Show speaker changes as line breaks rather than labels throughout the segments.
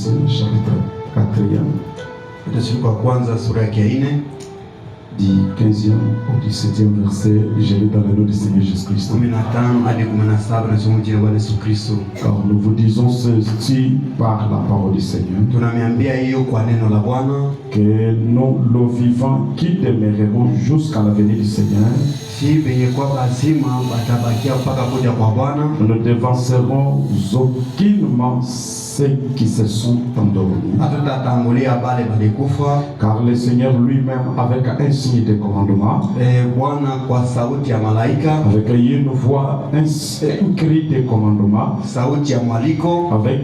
chapitre 4e,
Wathesalonike wa kwanza sura yake ya 4
du 15e au 17e verset, je lis dans le nom du Seigneur Jésus-Christ.
15 hadi 17 nasoma jina la Yesu Kristo.
Car nous vous disons ceci par la parole du Seigneur,
Tunamiambia hiyo kwa neno la Bwana,
que nous, le vivants qui demeurerons jusqu'à la venue du Seigneur,
si benye kwa lazima batabakia mpaka kuja kwa Bwana,
nous ne devancerons aucunement ceux qui se sont endormis.
hatutatangulia bale balikufa.
Car le Seigneur lui-même, avec un signe de commandement,
Bwana kwa sauti ya malaika,
avec une voix, un cri de commandement,
sauti ya mwaliko
avec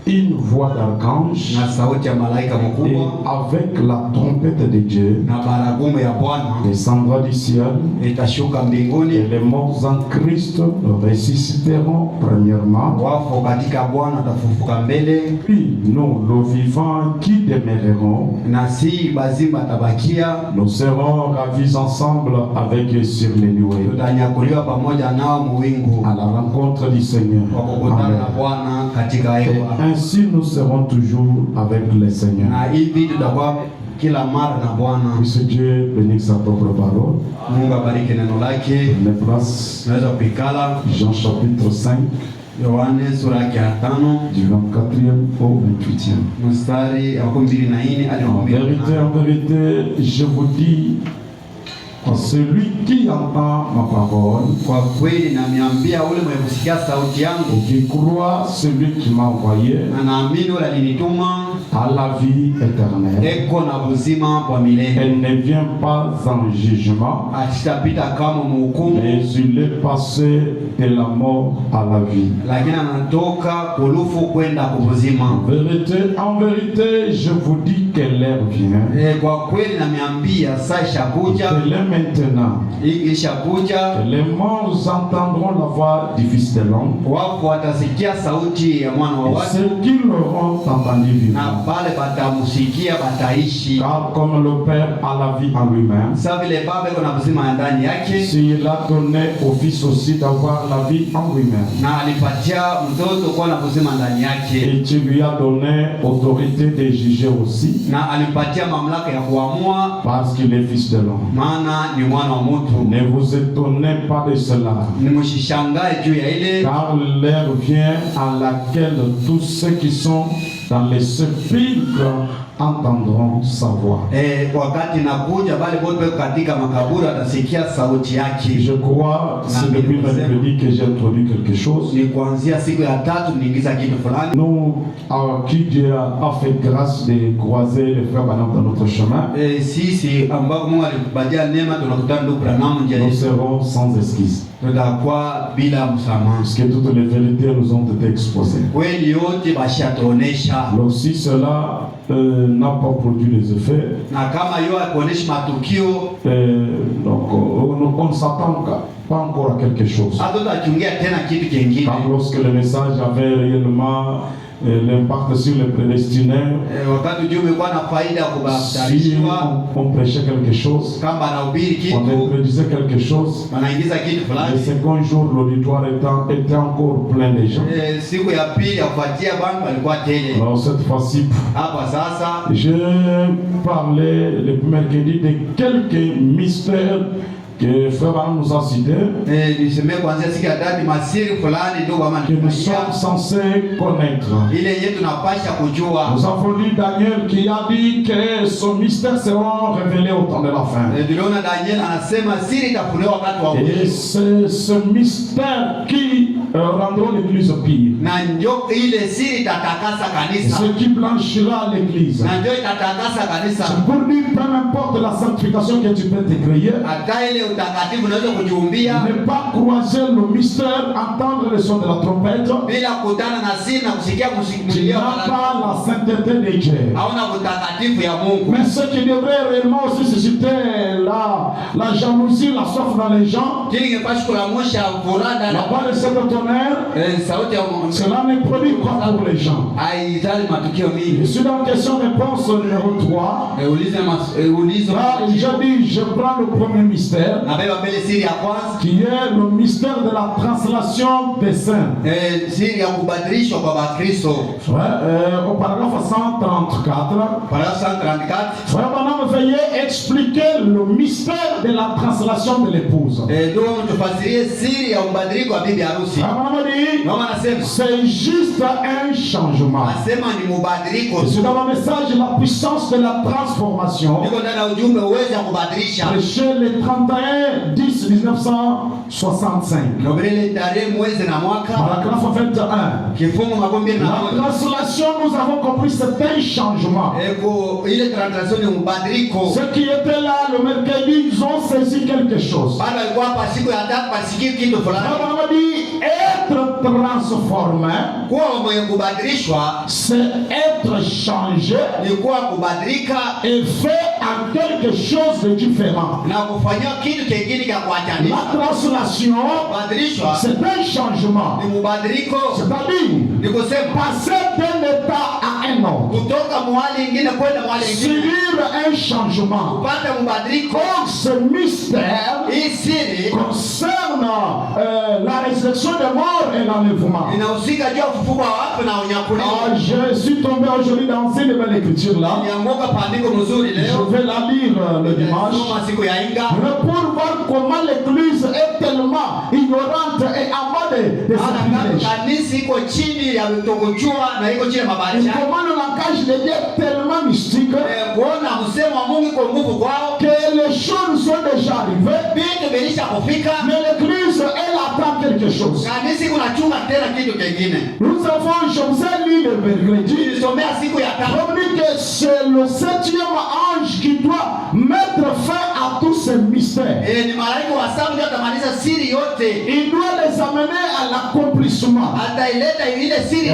une voix d'archange
na sauti ya malaika
et
mkubwa
avec la trompette de Dieu,
na baragumu ya Bwana
descendra du ciel,
itashuka
et
mbinguni.
les morts en Christ ressusciteront premièrement,
Wafu katika Bwana watafufuka mbele,
puis nous, le vivants qui demeurerons,
na si bazima tabakia,
nous serons ravis ensemble avec eux sur les nuées,
tutanyakuliwa pamoja nao muwingu
à la rencontre du Seigneur.
kwa kukutana
Amen.
na Bwana katika
Et
hewa.
ainsi nous serons toujours avec le Seigneur.
Na hivi tutakuwa kila mara na Bwana.
Puisse Dieu bénir sa propre parole.
Mungu abariki neno lake.
Les places,
Tunaweza kuikala
Jean chapitre 5,
Yohane sura yake ya 5
du 24e au 28e.
mstari wa 24 hadi
En vérité, je vous dis, celui qui entend ma parole
kwa kweli namiambia ule mwenye kusikia sauti yangu
et qui croit celui qui m'a envoyé
na naamini ule alinituma
a la vie éternelle.
eko na uzima kwa milele,
Elle ne vient pas en jugement,
atitapita kama mhukumu,
mais il est passé de la mort à la vie.
lakini anatoka kulufu kwenda kuzima.
En vérité, je vous dis que l'heure vient,
Kwa kweli namiambia saa ishakuja,
qu'elle est maintenant,
ishakuja,
que les morts entendront la voix du Fils de l'homme,
wapo watasikia sauti ya mwana wa
et
watu,
ceux qui l'auront entendu
na
vivant.
pale batamusikia bataishi.
Car comme le Père a la vie en lui-même,
Sasa vile Baba iko na uzima ndani yake,
s'il a donné au Fils aussi d'avoir la vie en lui-même,
na alipatia mtoto kuwa na uzima ndani yake,
et tu lui as donné autorité de juger aussi,
na alipatia mamlaka ya kuamua,
parce qu'il est Fils de l'homme.
maana ni mwana wa mtu.
Ne vous étonnez pas de cela,
Nimshishangae juu ya ile,
car l'heure vient à laquelle tous ceux qui sont dans les sépulcres entendront sa voix.
wakati nakuja bali wote katika makaburi watasikia sauti yake.
Je crois, c'est depuis mercredi que j'ai introduit quelque chose.
Ni kuanzia siku ya 3 niingiza kitu fulani.
Nous, à qui Dieu a fait grâce de croiser les frères Branham dans notre chemin,
Sisi ambao Mungu alitupatia neema tunakutana ndugu Branham njia
nous
yetu,
serons sans esquisse,
tutakuwa bila msamaha.
parce que toutes les vérités nous ont été exposées.
Kweli yote bashatuonesha,
Alors si cela n'a pas produit les effets,
na kama yo akuonesha matukio,
donc on ne s'attend pas encore à quelque chose.
hata tutachungia tena kitu kingine.
Quand lorsque le message avait réellement l'impact sur les prédestinés,
Wakati ujumbe ulikuwa na faida ya
si
kubatarishwa,
on prêchait quelque chose,
kama anahubiri
on
kitu,
prédisait quelque chose,
anaingiza kitu
le
fulani,
second jour l'auditoire était encore plein de gens.
siku ya pili ya kufuatia bantu walikuwa tele.
Alors cette fois-ci,
Hapa sasa
je parlais le mercredi de quelques mystères que Frère Branham nous a cités,
nisemee kuanzia siku ya 3 masiri fulani ndio kama
que nous sommes censés connaître.
ile yetu tunapasha kujua.
Nous avons lu Daniel qui a dit que ce mystère seront révélés au temps de la fin.
Tuliona Daniel anasema siri itafunuliwa wakati wa
Et
mwisho,
c'est ce mystère qui rendra l'église pire.
na ndio ile siri itatakasa kanisa,
Ce qui blanchira l'église.
na ndio itatakasa kanisa.
C'est pour dire, peu importe la sanctification que tu peux te créer,
Hata ile utakatifu unaweza kujiumbia
ne pas croiser le mystère, entendre le son de la trompette,
bila kutana na siri na kusikia
tu
kusikia,
n'as pas la sainteté de Dieu.
hauna utakatifu ya Mungu.
Mais ce qui devrait réellement aussi susciter la jalousie, la soif dans les gens,
Kile kingepasha kulamusha furaha
la
na
voix de cet tonnerre,
sauti ya
cela ne produit pas pour les gens.
haizali matukio
Je
mingi.
suis dans question-réponse numéro 3.
Ulizo
Là, j'ai dit, je prends le premier mystère,
nabeba mbele siri ya kwanza,
qui est le mystère de la translation des saints.
siri ya kubadilishwa kwa Bakristo.
Ouais, au paragraphe 134.
Paragraphe 134.
Frère Branham, veuillez expliquer le mystère de la translation de l'épouse.
Ndio tufasirie siri ya mbadiliko wa bibi harusi.
Frère Branham dit,
Mama anasema
c'est juste un changement.
anasema ni mbadiliko.
C'est dans le message la puissance de la transformation.
Niko ndani ya ujumbe uweze kubadilisha.
Prêché le 31/10/1965.
Nobele tarehe mwezi na mwaka.
Paragraphe 21.
Kifungu makumi na
La
moja.
translation, nous avons compris, c'est un changement.
Eko ile translation ni mbadiliko.
Ceux qui étaient là le mercredi, ils ont saisi quelque chose.
Bado alikuwa hapa siku ya tatu pasikia kitu fulani.
On a dit être transformé,
Kuwa mwenye kubadilishwa
c'est être changé
ni kuwa kubadilika
et fait en quelque chose de différent.
na kufanyia kitu kingine cha kuachanisha.
La translation,
Kubadilishwa
c'est un changement.
ni mubadiliko,
C'est-à-dire,
ni kusema
passer d'un état à un autre.
kutoka mahali ingine kwenda mahali ingine,
Subir un changement.
kupata mubadiliko.
Donc, ce mystère
Hii siri
concerne la résurrection des morts et l'enlèvement.
inahusika juu ya ufufuko wa wafu na unyakuliwa.
Je suis tombé aujourd'hui dans une belle écriture là.
Nianguka pandiko mzuri
Je
leo,
vais la lire le dimanche.
soma siku ya Inga,
Mais pour voir comment l'église est tellement ignorante et en bas de ses
maana kama
privilèges.
kanisa iko chini ya kutokujua na iko chini ya
Et
mabadiliko.
comment le langage de Dieu est tellement mystique
Kuona msemo wa Mungu iko nguvu kwao,
que les choses sont déjà arrivées.
vitu vilisha kufika,
Mais l'église, elle attend quelque chose.
kanisa iko nachunga tena kitu kingine.
Nous avons, je vous ai lu le mercredi.
Nilisomea siku ya tatu,
On dit que c'est le 7e ange qui doit mettre fin à tous ces mystères.
ni malaika wa saba ndio atamaliza siri yote,
Il doit les amener à l'accomplissement.
ataileta ile siri.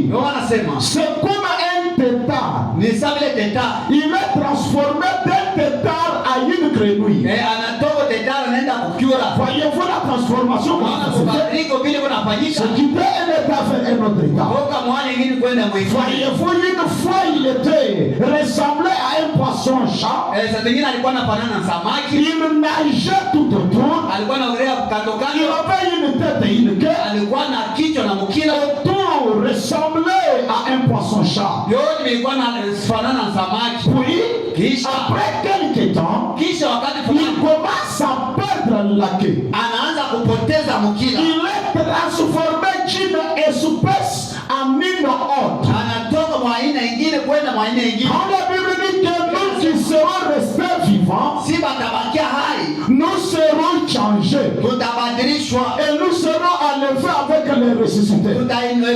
Ndio wanasema
C'est comme un tétard.
ni sawa ile teta,
Il est transformé d'un tétard à une grenouille.
anatoka teta anaenda kukyura.
Voyez-vous la transformation
Maana
comment ça se fait?
mabadiliko vile kunafanyika
C'est quitter un état vers un autre état.
toka mahali ingine kwenda mwingine.
Voyez-vous, une fois il était ressemblé à un poisson-chat.
Saa zingine alikuwa anafanana na samaki,
Il nageait tout autour.
alikuwa anaogelea kando
Il
kando,
avait une tête et une queue.
alikuwa na kichwa na mkila,
Tout ressemblait à un poisson-chat.
yote vilikuwa nafanana na samaki.
Puis,
Kisha
après quelque temps,
wakati
il
fulani
commence à perdre la queue.
anaanza kupoteza mkila,
Il est transformé d'une espèce en une autre.
anatoka mwa aina ingine kwenda mwa aina ingine.
Quand la Bible dit que nous qui serons restés vivants,
Si batabakia hai,
nous serons changés
tutabadilishwa,
et nous serons enlevés avec les ressuscités.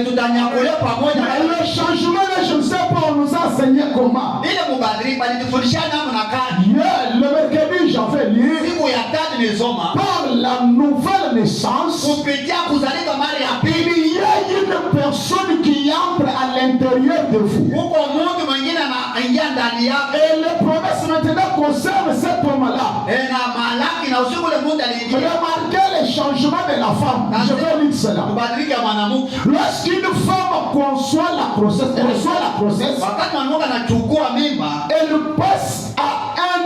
tutanyakuliwa pamoja.
Mais le changement, je ne sais pas, on nous a enseigné comment.
Ile mubadiliko alitufundisha namna gani.
Hier, le mercredi, j'avais lu
Siku ya tatu nilisoma
par la nouvelle naissance,
kupitia kuzalika mara ya pili,
il y a une personne qui entre à l'intérieur de vous.
huko mtu mwingine anaingia ndani yako.
Et les promesses maintenant concernent cet homme-là.
Na malaki na usiku ule Mungu aliingia
Remarquez les changements de la femme. Je vais lire cela.
kubadilika mwanamke.
Lorsqu'une femme conçoit la grossesse, elle reçoit la grossesse,
Wakati mwanamke anachukua mimba,
elle passe à un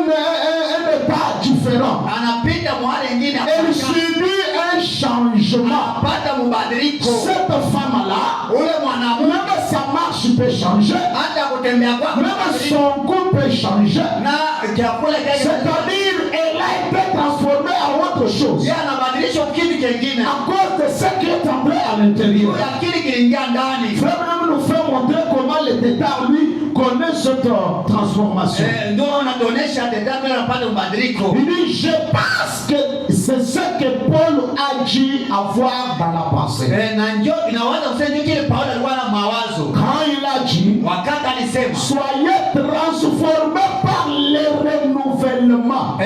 état différent.
anapita mahali ingine,
Elle subit un changement.
anapata mabadiliko.
Cette femme-là,
Ule mwanamke
même sa marche peut changer,
hata kutembea kwake
même son goût peut changer.
na chakula chake,
C'est-à-dire, elle a été transformée en autre chose
yeye anabadilisha kitu kingine
à cause de ce qui est entré à l'intérieur.
ya kile kiliingia ndani.
Frère Branham nous fait montrer comment le tétard, lui, connaît cette transformation.
Ndio anatuonesha tetatu anapata mabadiliko.
Il dit, je pense que c'est ce que Paul a dû avoir dans la pensée.
Na ndio inaweza kusema ndio kile Paulo alikuwa na mawazo
Quand il a dit,
wakati alisema
soyez transformés par le renouvellement.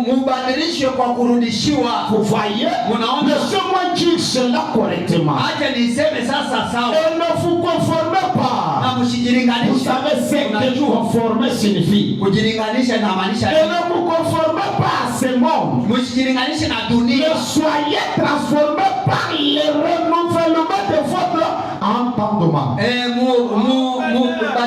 mubadilishwe kwa kurudishiwa.
Vous voyez,
Unaona?
laissez-moi dire cela correctement.
Acha niseme sasa sawa,
Et ne vous conformez pas.
na
Vous
msijilinganishe.
savez ce que
Unajua
conformer signifie.
kujilinganisha inamaanisha
Et ne vous conformez pas à ce monde.
msijilinganishe na dunia,
Mais soyez transformés par le renouvellement de votre entendement.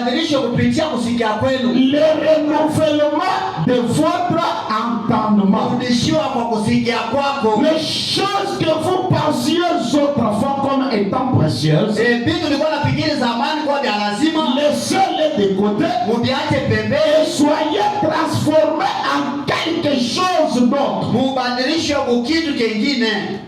mubadilisho kupitia kusikia kwenu.
Le renouvellement de votre entendement.
Kurudishiwa kwa kusikia kwako.
Les choses que vous pensiez autrefois comme étant précieuses,
Vitu ulikuwa nafikiri zamani kwa vya lazima,
laissez-les de côté
mubiache
et
pembeni.
soyez transformés en quelque chose d'autre.
Mubadilisho kwa kitu kingine.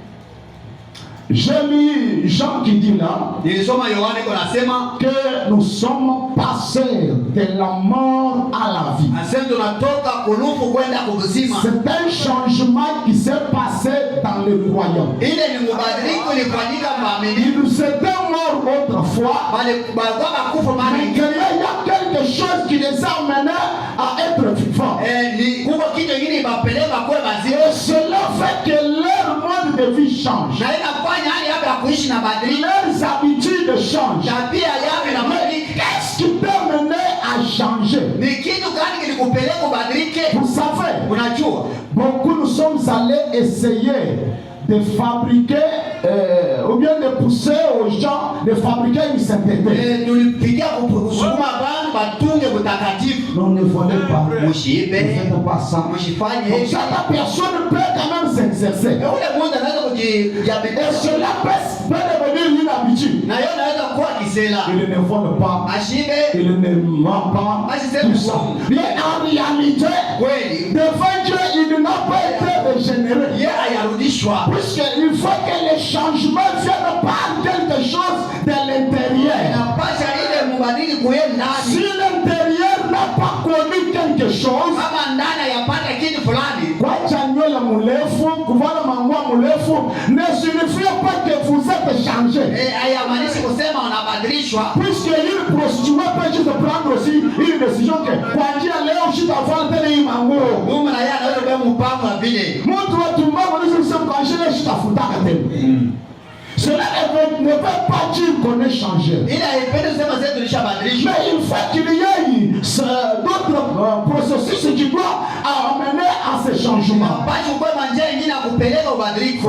J'ai lu Jean qui dit là
Nilisoma Yohane kwa nasema
que nous sommes passés de la mort à la vie.
asema tunatoka kulufu kwenda kuzima.
C'est un changement qui s'est passé dans le croyant.
Ile ni mubadiliko ilifanyika maamini.
Ils étaient morts autrefois,
Bali balikuwa bakufa mara
mais qu'il y a quelque chose qui les a amenés à être vivants.
ni kuko kitu kingine bapeleka kwa bazima.
Et cela fait que leur mode de vie change.
Na inafanya hali yao ya kuishi na badilika.
Leurs habitudes changent.
Tabia yao
Mais
inabadilika.
qu'est-ce qui t'a mené à changer?
Ni kitu gani kilikupeleka ubadilike?
Vous savez,
Unajua?
beaucoup nous sommes allés essayer de fabriquer ou bien de pousser aux gens de fabriquer une sainteté.
Tulipigia kusukuma bantu batunge kutakatifu.
Non, ne voulez pas.
Mushiibe.
Ne faites pas ça.
Mushifanye
Donc,
hivi.
cette personne peut quand même s'exercer.
Ule mtu anaweza
Et
kujiabidisha.
cela peut devenir une habitude.
Na yeye anaweza kuwa kisela.
Il ne vole pas.
Ashibe
Il ne ment pas. Tout ça. Mais en réalité,
kweli.
devant Dieu, il n'a pas été régénéré.
Yeye ayarudishwa.
Puisqu'il faut que les changements viennent par quelque chose de l'intérieur.
Inapasha ile mubadili kuye
Si
ndani.
l'intérieur n'a pas connu quelque chose,
Kama ndani yapata kitu fulani.
kuacha nywele mrefu, kuvaa manguo mrefu ne signifie pas que vous êtes changé.
Hayamaanishi kusema unabadilishwa.
Puisque une prostituée peut juste prendre aussi une décision que kwa njia leo sitavaa tena hii manguo.
Mume na yeye anaweza kuwa mpango wa vile.
Mtu wa tumbavu anaweza kusema kwa njia sitafutaka tena. Cela ne veut pas dire qu'on est changé.
Ila haipende kusema sasa tulishabadilishwa.
Mais il faut qu'il y ait d'autres processus qui doivent amener à ce changement.
Basi kwa njia nyingine ya kupeleka ubadiliko.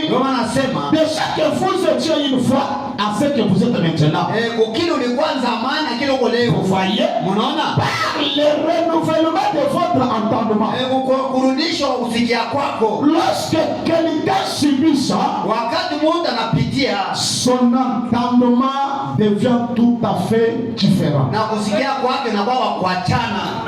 Ndio maana nasema
De ce que vous étiez une fois à ce que vous êtes maintenant.
ukili ulikuwa zamani na kile uko leo.
Vous voyez?
Mnaona?
Par le renouvellement de votre entendement.
Kurudishwa kusikia kwako.
Lorsque quelqu'un subit ça,
Wakati mtu anapitia
son entendement devient tout à fait différent.
na kusikia kwake na kwa kuachana.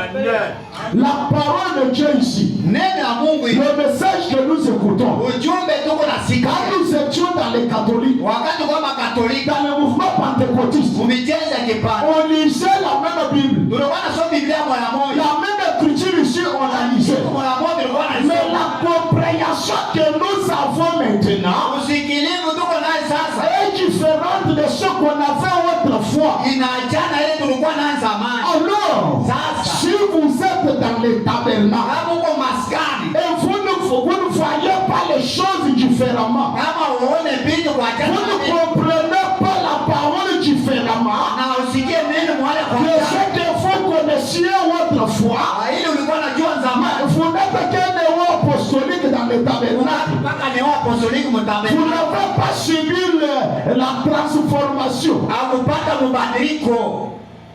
La parole de Dieu ici,
Neno la Mungu hili.
le message que nous écoutons,
Ujumbe tuko na sikia.
quand nous étions dans les catholiques,
Wakati kwa makatolika
dans le mouvement pentecôtiste,
umijenza kipande.
on lisait la même Bible.
Tulikuwa nasoma Biblia moja moja.
La même écriture ici, on la lisait.
Moja moja tulikuwa
Mais
nasoma.
la compréhension que nous avons maintenant
Usikilivu tuko naye sasa.
est différente de ce qu'on avait autrefois.
Inaachana ile tulikuwa nayo zamani.
Alors, si vous êtes dans les tabernacles
Kama uko maskani,
et vous ne voyez pas les choses différemment,
kama uone vitu kwa
vous ne
achana
comprenez pas la parole différemment
na usikie neno mwale kwa
de ce que vous connaissiez autrefois,
ile ulikuwa unajua zamani.
vous n'êtes qu'un héros apostolique dans les tabernacles.
Mpaka ni apostoliki
Vous
mtabeni.
n'avez pas suivi la transformation.
Hakupata mabadiliko.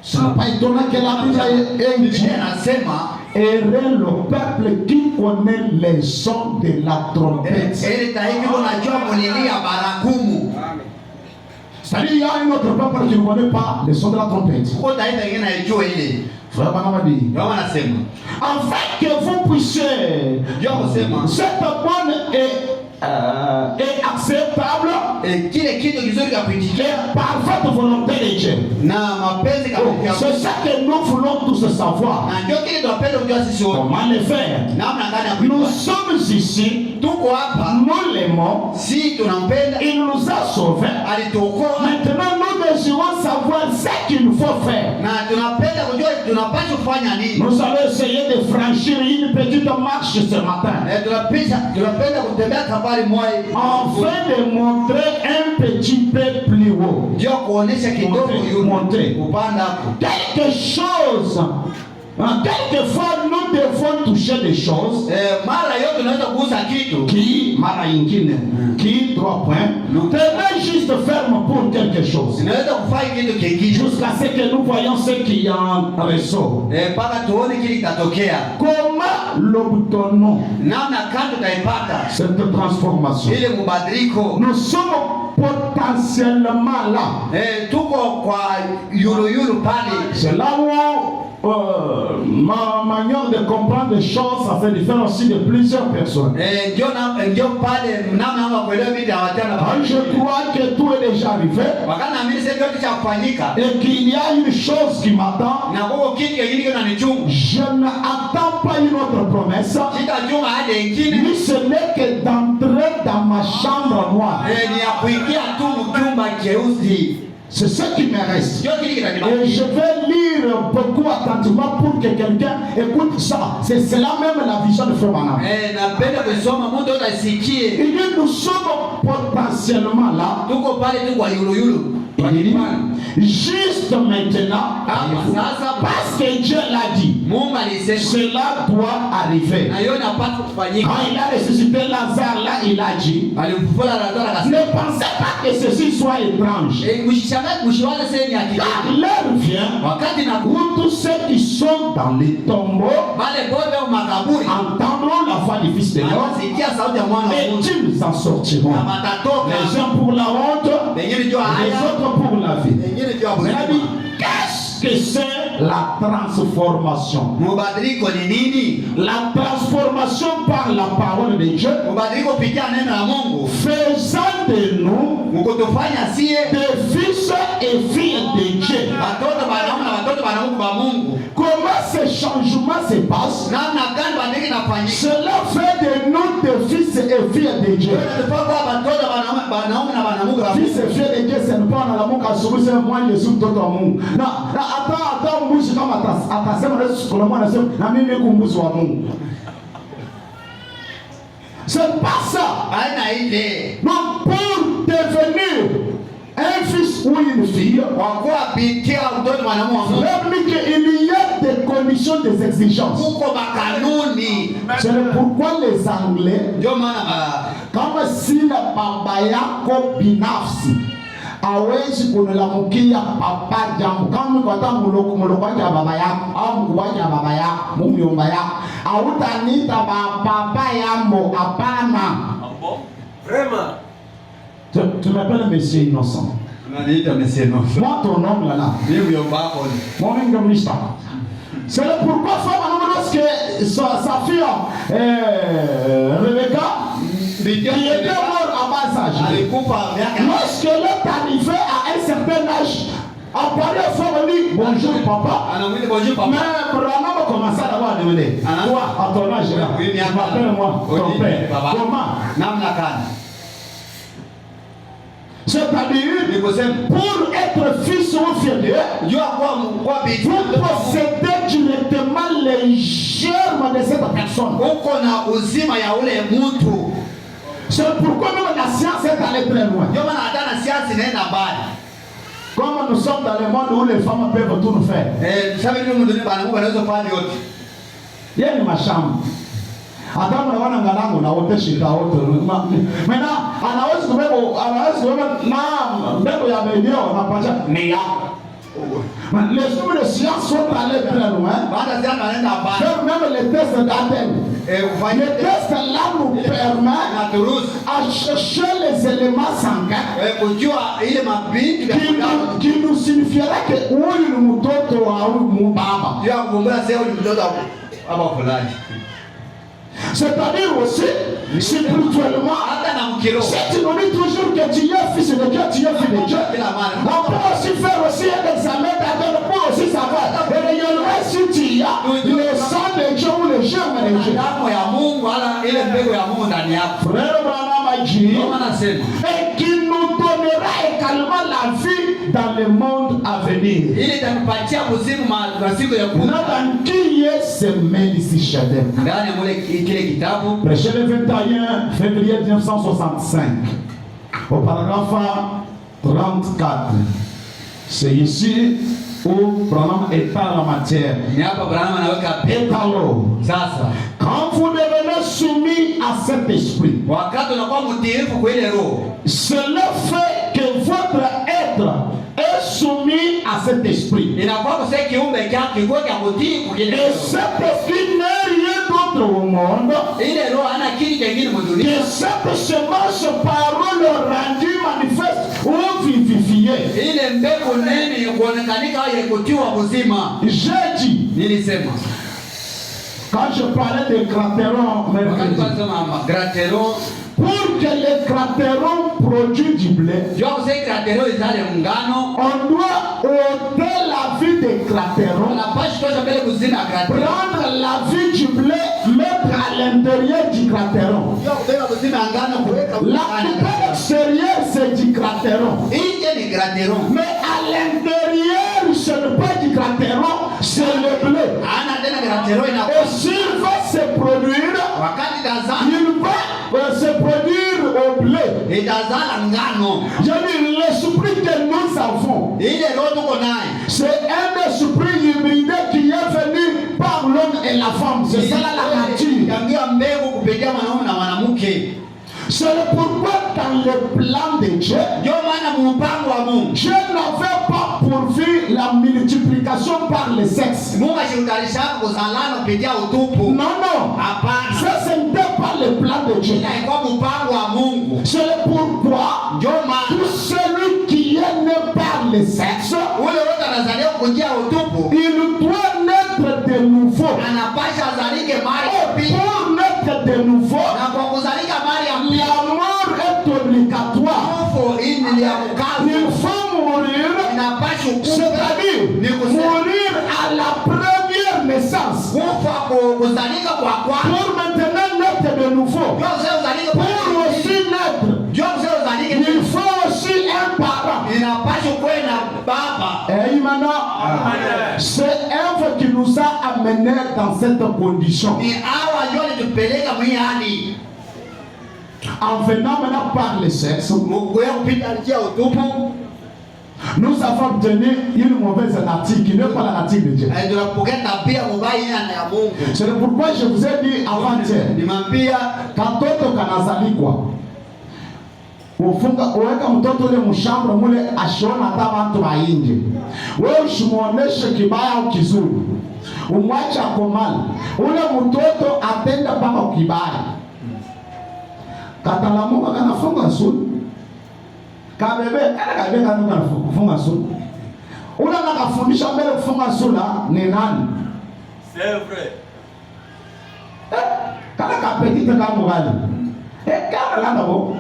Ce n'est pas étonnant que la Bible ait dit
Biblia inasema
errez le peuple qui connaît les sons de la trompette.
ile taifa unajua mulilia barakumu.
C'est-à-dire il y a un autre peuple qui ne connaît pas les sons de la trompette.
Kwa taifa lingine haijua ile.
Frère Banamadi,
Ndio wanasema.
afin que vous puissiez
Ndio kusema
cette bonne et acceptable
kile kitu kizuri cha kuitikia
et parfaite volonté de Dieu.
na mapenzi kabisa.
C'est ça que nous voulons tous savoir.
Na ndio kile tunapenda kujua sisi wote.
Comment le faire?
Namna gani ya
Nous
kuifanya.
sommes ici,
Tuko hapa,
nous l'aimons,
si tunampenda,
il nous a sauvés.
alituokoa
Maintenant, nous désirons savoir ce qu'il faut faire.
na tunapenda kujua tunapaswa kufanya nini.
Nous allons essayer de franchir une petite marche ce matin,
Tunapenda kutembea safari moja
afin de montrer un petit peu plus haut.
ndio kuonesha kidogo
Montrer.
upanda hapo.
Quelque chose, quelquefois nous devons toucher des choses
mara yote unaweza kugusa kitu
qui, mara ingine, qui, 3 points, te met juste ferme pour quelque chose.
unaweza kufanya kitu kingine
Jusqu'à ce que nous voyons ce qui en ressort.
mpaka tuone kile kitatokea.
Comment l'obtenons,
Namna kando utaipata
cette transformation?
ile mabadiliko.
Nous sommes potentiellement là.
Tuko kwa yulu pale.
C'est là où ma manière de comprendre les choses, ça se diffère aussi de plusieurs personnes.
Ndio pale namna ama kuelewa vitu hawatana.
Je crois que tout est déjà arrivé
Wakati naamini sasa yote cha kufanyika
et qu'il y a une chose qui m'attend.
na kwa kitu kingine kinanichunga.
Je n'attends pas une autre promesse.
Sitajunga hadi ingine.
Ni ce n'est que d'entrer dans ma chambre noire.
Ni ya kuingia tu mchumba cheusi.
C'est ce qui me reste.
Ndio kile kinanibaki.
Et je vais lire beaucoup attentivement pour que quelqu'un écoute ça. C'est cela même la vision de Frère Branham.
Napenda kusoma mtu asikie.
Il dit nous sommes potentiellement là.
Tuko pale tu kwa yulu.
Il dit juste maintenant, parce que Dieu l'a dit,
Mungu alisema
cela doit arriver.
na hiyo inapaswa kufanyika.
Quand il a ressuscité Lazare là, il a dit,
Alimfufua Lazaro akasema,
ne pensez pas que ceci soit étrange.
msishangae mshiwaze sasa ni akili.
Car l'heure vient
Wakati na
où tous ceux qui sont dans les tombeaux
wale bote au makaburi
entendront la voix du Fils de l'homme
wanasikia sauti ya mwana wa
et
Mungu
ils en sortiront.
na watatoka.
Les uns pour la honte,
Wengine jua
les
haya,
autres pour la vie.
wengine jua
Mais il a dit,
uzima.
qu'est-ce que c'est la transformation?
Mabadiliko ni nini?
La transformation par la parole de Dieu,
Mabadiliko kupitia neno la Mungu.
faisant de nous
Mkutufanya sie
des fils et filles de Dieu.
watoto wanaume na watoto wanawake wa Mungu.
Comment ce changement se passe?
Namna gani badiliki nafanyika?
Cela fait de nous des fils et filles de Dieu.
Tunapaswa watoto wanaume na wanawake wa Mungu.
Fils et filles de Dieu, c'est ne pas na Mungu asubuhi sema mwana Yesu mtoto wa Mungu. Na hata mbuzi kama atasema Yesu kuna mwana anasema na mimi niko mbuzi wa Mungu. C'est pas ça.
Aina ile.
Donc pour devenir un fils ou une fille,
Kwa kuwa binti au mtoto mwanamume wa Mungu.
même qu'il y a des conditions, des exigences.
Kuko makanuni.
C'est pourquoi les Anglais,
Ndio maana
kama sina baba yako binafsi hawezi kunilamukia papa jambo. Kama ukata muloko ya baba yako au mkubwa ya baba yako, mumyomba yako, hautaniita papa yangu, hapana.
Vraiment.
Tu m'appelles monsieur innocent.
Unaniita monsieur innocent.
Moi ton nom là.
Mimi mjomba wako.
Mon ingomista. C'est pourquoi lorsque sa fille Rebecca qui était mort à bas âge, lorsque elle est arrivée à un certain âge, apparaît au fond, on dit bonjour papa. Mais Branham a commencé à l'avoir demandé. Toi, à ton âge là, tu m'appelles moi ton père. Comment? C'est-à-dire, pour être fils ou fille de Dieu, vous possédez directement les germes de cette personne. C'est pourquoi même la science est allée très loin. Comme nous sommes dans le monde où les femmes peuvent tout nous faire. Il y a une chambre. Hata mnaona ngalango na wote shida wote. Maintenant anaweza kubeba na mbegu ya meneo na pacha ni yako. Les hommes de science sont allés très loin. Même les tests d'ADN. Les tests là nous permettent à chercher les éléments sanguins qui nous signifiera que huyu ni mtoto wa huyu baba. C'est-à-dire aussi, spirituellement, si tu nous dis toujours que tu es fils de Dieu, tu es fils de Dieu, on peut aussi faire aussi un examen d'ADN pour aussi savoir réellement si tu as le sang de Dieu ou le germe de Dieu. Frère Branham a dit, et qui nous donnera également la vie dans le monde à venir. Dans qui est ce Melissa Chadem? Prêché le 21 février 1965, au paragraphe 34. C'est ici où Branham étale la matière.
Ni hapa Branham anaweka
Étalo.
sasa.
Quand vous devenez soumis à cet esprit,
Wakati unakuwa mtiifu kwa ile roho,
c'est le fait que votre être est soumis à cet esprit.
inakuwa kwa kiumbe chako kiko cha kutii kwa ile
Et
roho.
cet esprit n'est rien d'autre au monde
Ile roho hana kitu kingine mdunia.
que cette semence parole rendue manifeste ou vivifiée.
Ile mbegu nene kuonekanika au kutiwa uzima.
J'ai dit,
Nilisema
quand je parlais de crateron,
wakati tunasema grateron,
pour que les craterons produisent du blé,
jua kusema grateron izale ngano,
on doit ôter la vie des craterons,
unapaswa tosha mbele kuzina grateron.
prendre la vie du blé, mettre à l'intérieur du crateron.
Jua kubeba kuzina ngano kuweka
La coupelle extérieure, c'est du crateron.
nje ni grateron.
Mais à l'intérieur, ce n'est pas du crateron, c'est le blé.
Ana tena grateron ina
Et s'il va se produire,
wakati tazama
il va se produire au blé.
itazala ngano.
Je dis, l'esprit que nous avons,
Ile roho tuko naye
c'est un esprit hybridé qui est venu par l'homme et la femme. C'est ça la nature.
Yangia mbegu kupitia mwanaume na mwanamke.
C'est pourquoi dans le plan de Dieu,
Ndio maana mpango wa Mungu,
Dieu n'avait pas pourvu la multiplication par le sexe.
Mungu ashirikisha kuzalana kupitia utupu.
Non, non.
Hapana.
Ça, ce n'était pas le plan de Dieu.
Ilikuwa mpango wa Mungu.
C'est pourquoi
Ndio maana
tout celui qui est né par le sexe,
ule wote anazaliwa kupitia utupu,
il doit naître de nouveau.
anapasha azalike mara ya
Et
pili.
pour naître de nouveau,
Na kwa kuzalika mara ya pili,
la mort est obligatoire.
kifo hii ni ya mkazo.
Il faut mourir,
Inapaswa kufa.
c'est-à-dire
Ni kusema
mourir à la première naissance.
kufa kuzalika kwa kwanza.
Pour maintenant naître de nouveau.
Ndio sasa uzalike kwa
Pour aussi naître,
Ndio sasa uzalike.
il faut aussi un parent.
Inapaswa kuwe na baba.
Et maintenant, c'est Ève qui nous a amenés dans cette condition.
Ni hawa ndio walitupeleka mwi hali.
En venant maintenant par le sexe,
Mkuya kupita njia utupu.
nous avons obtenu une mauvaise nature qui n'est pas la nature de Dieu.
Tunapokea tabia mbaya ya Mungu.
C'est pourquoi je vous ai dit avant-hier,
Nimwambia
katoto kanazalikwa, uweka mtoto ule mshamba mule ashiona hata watu wa nje. Wewe usimuoneshe kibaya au kizuri, umwache akomali, ule mtoto atenda mpaka kibaya. Katalamuka kanafunga sura, kabebe kana kufunga sura. Ule anakafundisha mbele kufunga sura ni nani?
C'est vrai.
Kana kapetite kama mgali. Kana landa bo.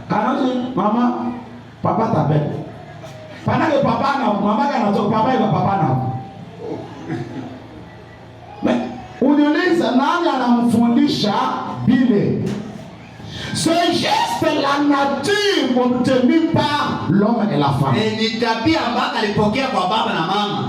Kana mama papa tape. Panake papa na mama kana to papa ila papa na. Uniuliza nani anamfundisha bile? C'est juste la nature obtenue par l'homme et la femme.
ni tabia ambayo alipokea kwa baba na mama.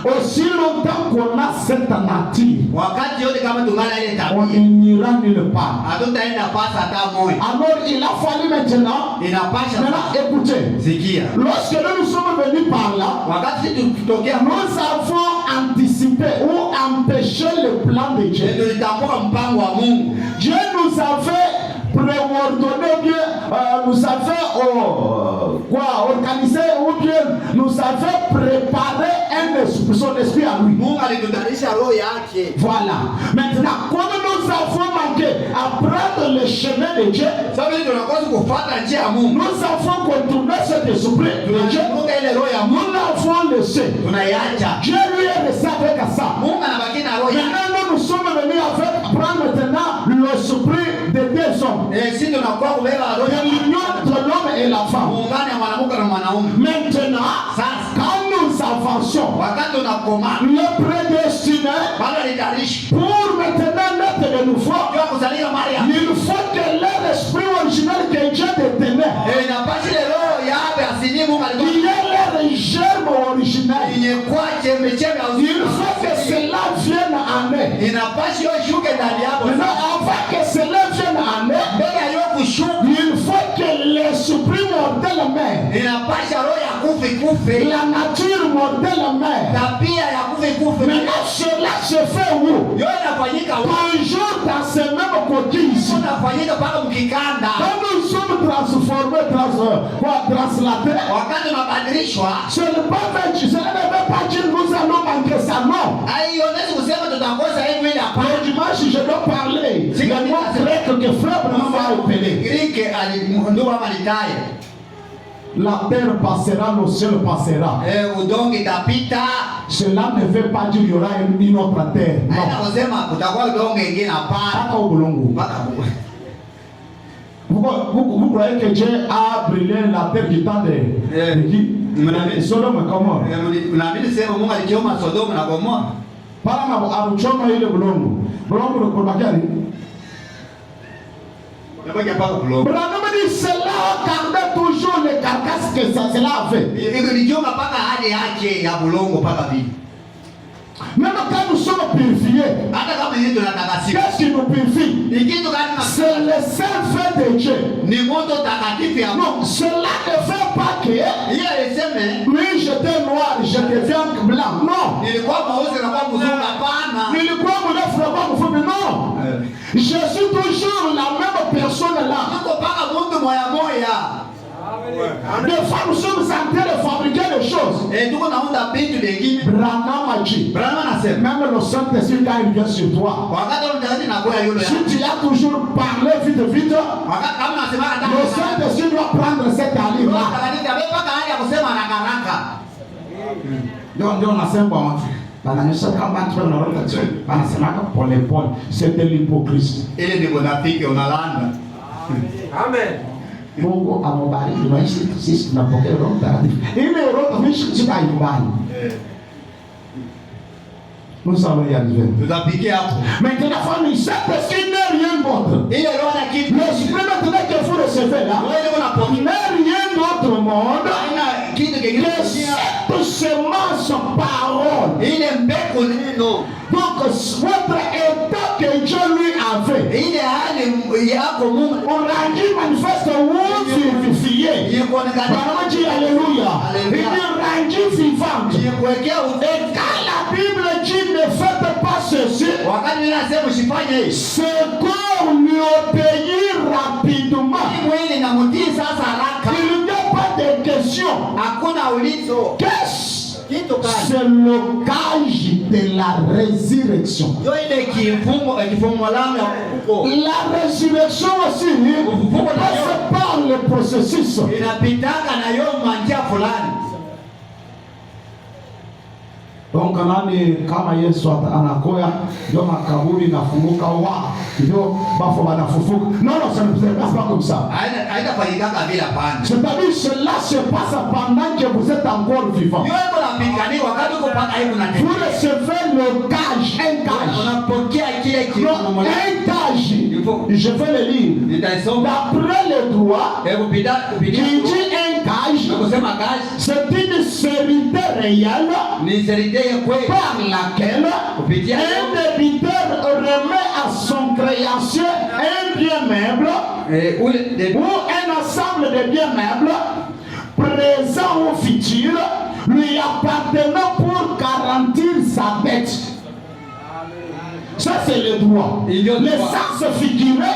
Aussi longtemps qu'on a cette nature,
Wakati yote kama tungana ile
on
tabia,
n'ira nulle part.
hatutaenda pasa hata moja.
Alors il a fallu maintenant,
Inapasha
écoutez,
sikia.
lorsque nous sommes venus par là,
Wakati tutokea
nous avons anticipé ou empêché le plan de Dieu.
tulitambua mpango wa Mungu.
Dieu nous avait préordonné bien, nous avait organisé ou bien nous avait préparé son esprit à lui.
Mungu alitutarisha roho yake.
Voilà. Maintenant, comme nous avons manqué à prendre le chemin de Dieu,
Sasa tunakosa kufuata njia ya Mungu.
nous avons contourné cet esprit de Dieu.
Tunakumbuka ile roho ya Mungu
Nous l'avons laissé.
tunaiacha.
Dieu lui est resté avec ça.
Mungu anabaki na roho yake.
Maintenant, nous sommes venus avec prendre maintenant l'esprit de deux hommes.
Sisi tunakuwa kubeba roho
De
ya
l'union entre l'homme et la femme.
muungano ya mwanamke na mwanaume.
Maintenant,
Sasa
quand nous avançons,
wakati tunakoma
le prédestiné,
bado alitarishi
pour maintenant naître de nouveau,
kwa kuzaliwa mara ya
il faut que leur esprit original que Dieu détenait,
inapasha ile roho ya hapa asili Mungu
qui
alikuwa
est leur germe original,
yenye kwa chembe ya
il
uzima.
faut que cela vienne en eux.
Inapasha hiyo shuke ndani yako.
Maintenant, avant que cela vienne en eux,
Mbele ya hiyo kushuka
il faut que l'esprit mortel mère
inapasha roho ya kufe.
La nature mortelle meurt.
Tabia ya kufe.
Maintenant, cela se fait où?
Yote inafanyika wapi?
Toujours dans ce même coquille ici.
Inafanyika paka mkikanda.
Quand nous sommes transformés, translatés,
Wakati unabadilishwa,
ce n'est pas fait, ce ne veut pas dire nous allons manquer ça, non.
haionyeshi kusema tutakosa hivi ili hapana.
Le dimanche, je dois parler. C'est le mot grec que frère Branham a appelé.
Grike ndio malitaye.
La terre passera, le ciel passera.
Udongo itapita.
Cela ne veut pas dire qu'il y aura une autre terre.
Haina kusema kutakuwa udongo ingine, hapana.
Paka ubulungu. Vous croyez que Dieu a brûlé la terre du temps de Sodome et Gomorrhe?
Mnaamini sema Mungu alikioma Sodoma na Gomorra?
Para na aruchoma ile bulungu. Bulungu unakubakia nini? Branham dit cela gardait toujours les carcasses que ça cela a fait.
Ilikioma paka hadi yake ya bulongo paka vipi.
Même quand nous sommes purifiés, qu'est-ce qui nous purifie? C'est le seul fait de Dieu. Non, cela ne fait pas que oui, j'étais noir, je deviens blanc. Non. Non. Je suis toujours la même personne là. Des fois, nous sommes en train de fabriquer des choses. Branham a dit, même le Saint-Esprit quand il vient sur toi, si tu as toujours parlé vite, le Saint-Esprit doit prendre cette allure-là. Donc, on a 5 ans. C'était l'hypocrisie. Amen. Mungu amubariki tunaishi sisi tunapokea Roho Mtakatifu. Ile Roho tunaishi katika nyumbani. Nous allons y arriver. Maintenant, famille, Saint-Esprit n'est rien d'autre. L'Esprit maintenant que vous recevez là, n'est rien d'autre monde que cette semence parole. Donc, votre état que Dieu lui avait, on a dit manifeste ou vivifié. Vraiment dit Alléluia. Il est rendu vivante. Et quand la Bible dit ne faites pas ceci, c'est qu'on lui obéit rapidement. Il n'y a pas de question. Qu'est-ce? C'est le gage de la résurrection. La résurrection aussi passe par le processus. Donc nani kama Yesu anakoya ndio makaburi nafunguka wa ndio bafo banafufuka. Non, ça ne se passe pas comme ça. C'est-à-dire cela se passe pendant que vous êtes encore vivant. Vous recevez le gage, un gage. Je vais le lire. D'après le droit, qui dit un gage, c'est une sécurité réelle par laquelle un débiteur remet à son créancier un bien meuble ou un ensemble de biens meubles présents ou futurs lui appartenant pour garantir sa dette. Ça c'est le droit. Le sens figuré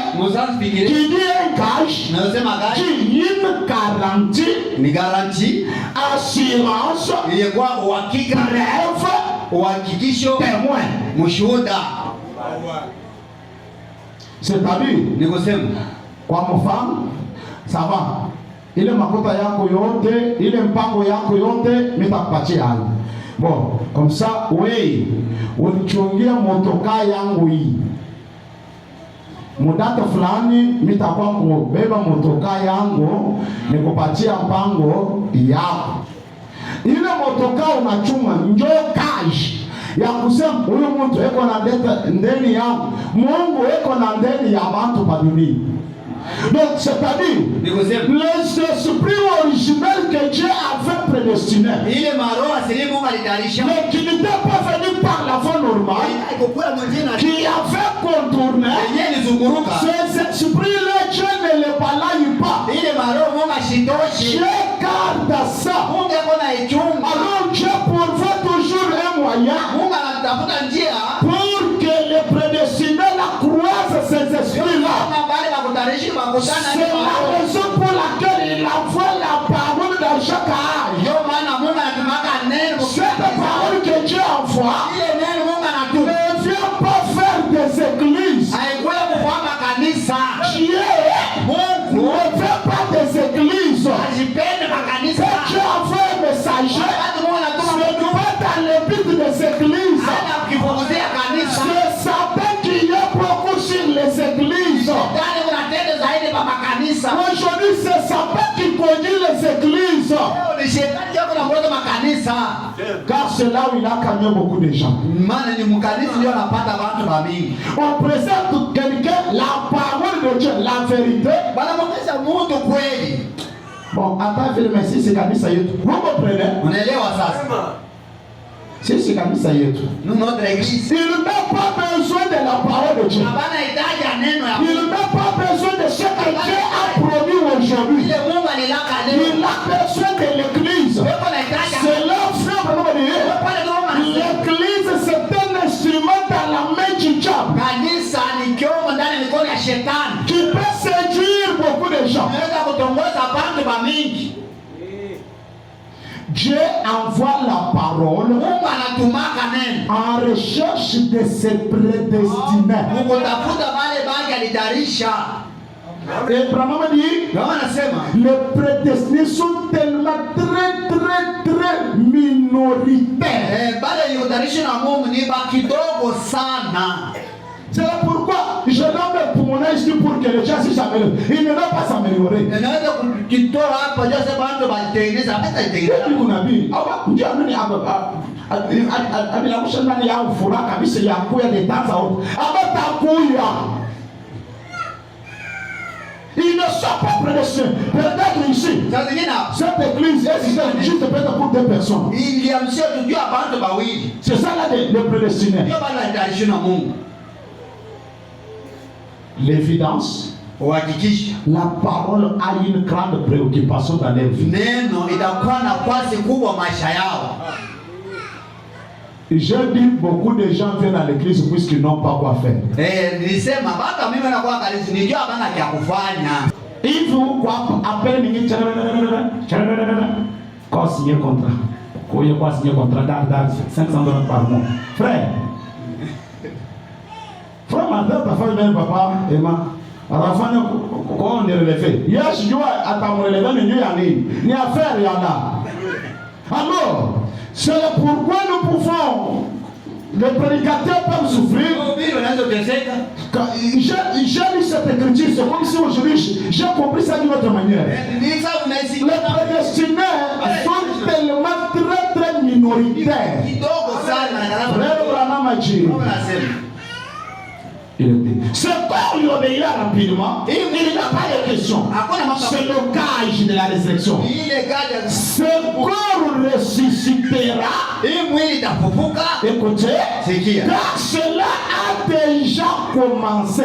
qui dit un gage, qui une garantie, assurance, preuve, témoin. C'est-à-dire, kwa mfano, ça va. Ile makuta yako yote, ile mpango yako yote, nitakupatia hayo. Bon, comme ça, oui, unichungia motoka yangu hii. Mudata fulani nitakuwa kubeba motoka yangu nikupatia mpango yako. Ile motoka unachuma njoo cash ya kusema huyu mtu eko na ndeni yangu, Mungu eko na ndeni ya watu pa dunia. Donc c'est-à-dire l'esprit originel que Dieu avait prédestiné, mais qui n'était pas venu par la voie normale, qui avait contourné, ces esprits-là Dieu ne les balaye pas. Dieu garde à ça.
Mungu yako na ichunga.
Alors Dieu pourvoit toujours un moyen
Mungu anatafuta njia
pour que les prédestinés la croisent ces esprits-là.
kama bale bakutarishi bakutana
C'est la raison pour laquelle il envoie la parole dans chaque âge.
ndio maana Mungu anatumaka neno.
Cette parole que Dieu envoie
Ile neno Mungu anatuma
ne vient pas faire des églises.
haikuwa kufuata kanisa.
Dieu
Mungu
ne fait pas des églises.
ajipende makanisa.
Quand Dieu envoie un messager,
Wakati Mungu anatuma
ce n'est pas dans le but des églises.
hata kukifunguzia kanisa.
C'est Satan qui est beaucoup sur les églises.
Ndani unatenda zaidi kwa makanisa.
Aujourd'hui, c'est Satan qui conduit les églises.
Leo ni shetani yako anaongoza makanisa.
Car c'est là où il a gagné beaucoup de gens.
Maana ni mkanisa ndio anapata watu mingi.
On présente quelqu'un la parole de Dieu, la vérité.
Wanamwonyesha mtu kweli.
Bon, hata vile mesi si kanisa yetu. Vous comprenez?
Unaelewa sasa?
Si kanisa yetu.
Nous notre église.
Il n'a pas besoin de la parole de Dieu.
Hapana hitaji neno ya
Il n'a pas besoin de ce que Dieu a produit aujourd'hui.
ile Mungu alilaka
Il
neno.
a besoin de l'église.
Wewe unahitaji
C'est leur frère, vraiment dire.
pale kama
L'église, c'est un instrument dans la main du diable
kanisa ni kiombo ndani ya mikono ya shetani.
qui peut séduire beaucoup de gens.
Unaweza kutongoza watu mingi.
Dieu envoie la parole
Mungu anatumaka neno.
en recherche de ses prédestinés.
Mungu tafuta wale bangi alitarisha.
Et Branham dit,
Ndio anasema
les prédestinés sont tellement très minoritaires.
bale yutarisha na Mungu ni kidogo sana.
C'est pourquoi je donne pour mon âge pour que les gens s'améliorent. Ils ne vont pas s'améliorer.
Naweza kujitoa hapa je sema watu walitengeneza hata itengeneza.
Kunabii ndio aminakusha ndani ya furaha kabisa ya kuya de temps à autre. Abatakuya. Ils ne sont pas prédestinés. Peut-être ici,
Sasa zingine
cette église est juste peut-être pour deux personnes.
iliamsha tujua watu wawili.
C'est ça là le prédestiné.
Ndio bale alitarisha na Mungu.
L'évidence,
Uhakikisha
la parole a une grande préoccupation dans leur vie.
neno itakuwa na nafasi kubwa maisha yao.
Je dis beaucoup de gens viennent à l'église puisqu'ils n'ont pas quoi faire.
Nilisema baka mimi nakuwa kanisa nijua bana kia kufanya.
If you appelle mingi quoi signer contrat. Quoi signer contrat dans $500 par mois. Frère, madame, ta femme, même papa, Emma. Alors, quoi on est relevé? Yes, je dois attendre relevé, mais il y a ni affaire, il y en a. Alors, c'est pourquoi nous pouvons, les prédicateurs peuvent souffrir. J'ai lu cette écriture, c'est comme si aujourd'hui j'ai compris ça d'une autre manière. Les prédestinés sont tellement très minoritaires. Frère Branham a dit. Ce corps lui obéira rapidement. Il n'a pas de question. C'est le gage de la résurrection. Ce corps ressuscitera. Écoutez, car cela a déjà commencé.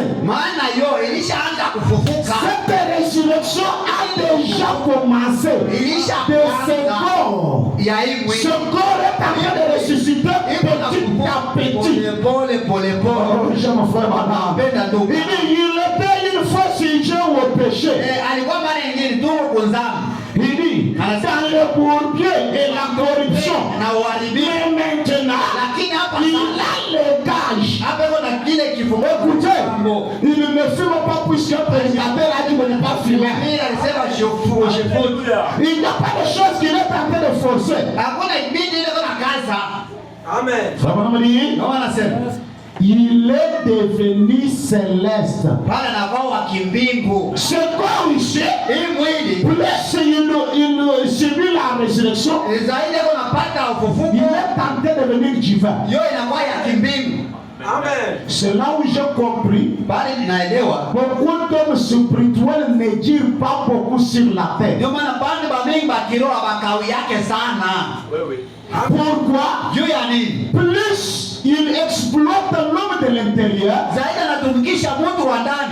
Cette résurrection a déjà commencé. De ce corps. Ce corps est en train de ressusciter petit à petit. Je me fais madame. Il était une fois sujet au péché. Il dit, dans le bourbier et la corruption. Mais maintenant, il a le gage. Écoutez, il ne fume pas puisque le prédicateur a dit de ne pas fumer. Il n'y a pas de chose qu'il est en train de forcer.
Amen.
Il est devenu céleste. Ce corps ici, plus il subit la résurrection, il est tenté de devenir divin.
Amen.
C'est là où j'ai compris. Beaucoup d'hommes spirituels ne dirent pas beaucoup sur la terre. Pourquoi? Plus il exploite l'homme de l'intérieur,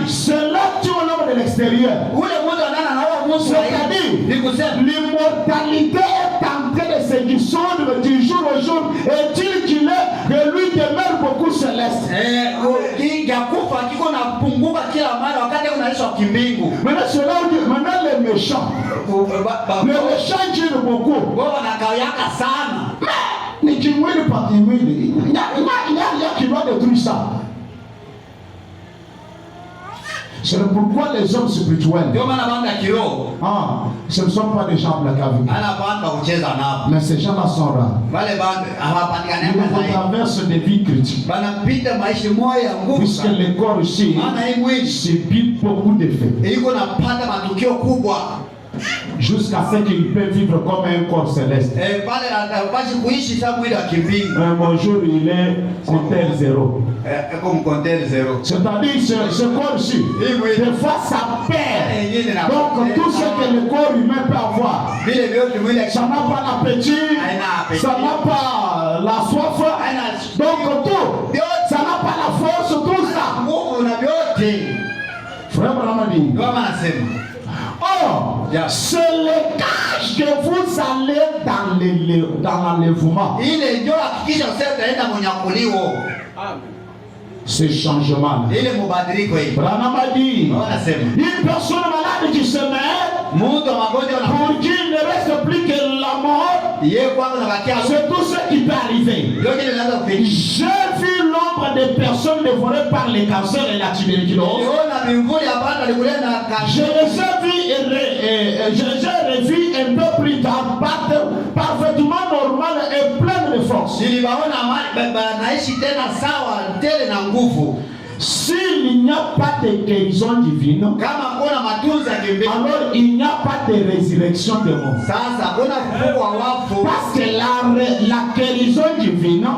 c'est là que l'homme de l'extérieur. C'est-à-dire, l'immortalité est en train de se dissoudre du jour au jour. Est-il qu'il est que lui demeure beaucoup céleste? Maintenant, c'est là où maintenant les méchants. Les méchants disent beaucoup. Mais tu mouilles pas, tu mouilles. Il y a qui doit détruire ça. C'est pourquoi les hommes spirituels, ce ne sont pas des gens placables. Mais ces gens-là sont rares. Ils traversent des vies critiques. Puisque le corps ici subit beaucoup d'effets. Jusqu'à ce qu'il peut vivre comme un corps céleste. Un bonjour, il est compteur zéro. C'est-à-dire ce corps-ci, des fois ça perd. Donc tout ce que le corps humain peut avoir, ça n'a pas l'appétit, ça n'a pas la soif, donc tout, ça n'a pas la force, tout ça. Frère Ramadi. Or, c'est le cache que vous allez dans l'enlèvement. Ce changement. Branham a dit, une personne malade qui se met, pour qu'il ne reste plus que la mort, c'est tout ce qui peut arriver. J'ai vu l'ombre des personnes dévorées par les cancers et la tuberculose. Je les ai revus un peu plus tard, parfaitement normal et plein de force. S'il n'y a pas de guérison divine, alors il n'y a pas de résurrection de mort. Parce que la guérison divine est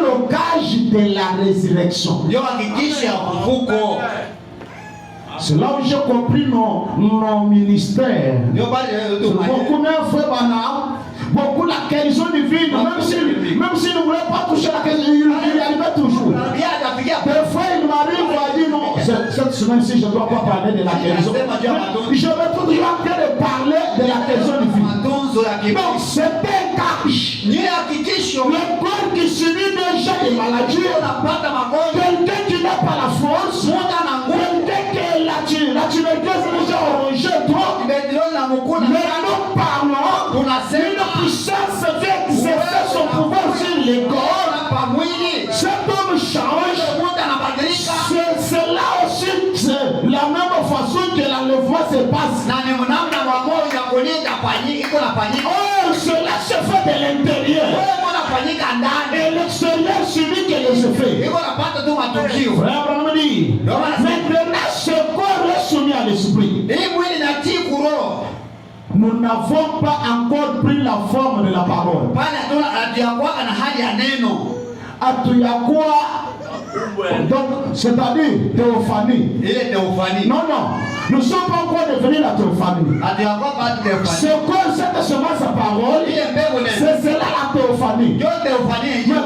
le gage de la résurrection. C'est là où j'ai compris nos ministères. Beaucoup beaucoup la guérison divine, même s'il ne voulait pas toucher la guérison, il y arrivait toujours. Des fois, il m'arrive à dire non, cette semaine-ci, je ne dois pas parler de la guérison. Je vais toujours en train de parler de la guérison divine. Donc, c'est un cache. Le corps qui subit déjà des maladies, quelqu'un qui n'a pas la force, quelqu'un qui la tuberculose est déjà rongé trop. Mais nous parlons d'une puissance qui exerce son pouvoir sur les corps. Cet homme change. C'est là aussi la même façon que l'enlèvement se passe. Oh, cela se fait de l'intérieur. Et l'extérieur subit que les effets. Frère Branham dit, maintenant ce corps est soumis à l'esprit. Nous n'avons pas encore pris la forme de la parole. Donc, c'est-à-dire théophanie. Non, nous ne sommes pas encore devenus la théophanie. Ce corps, cette semence à parole, c'est cela la théophanie.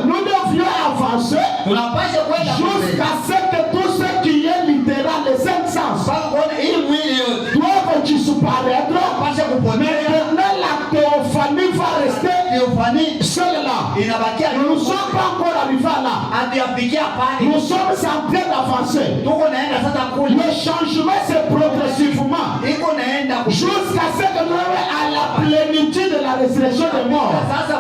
Nous devions avancer jusqu'à ce que tout ce qui est littéral, les cinq sens, doivent disparaître. Maintenant, la théophanie va rester seule-là. Nous ne sommes pas encore arrivés là. Nous sommes en train d'avancer. Le changement, c'est progressivement. Jusqu'à ce que nous arrivions à la plénitude de la résurrection des morts. À la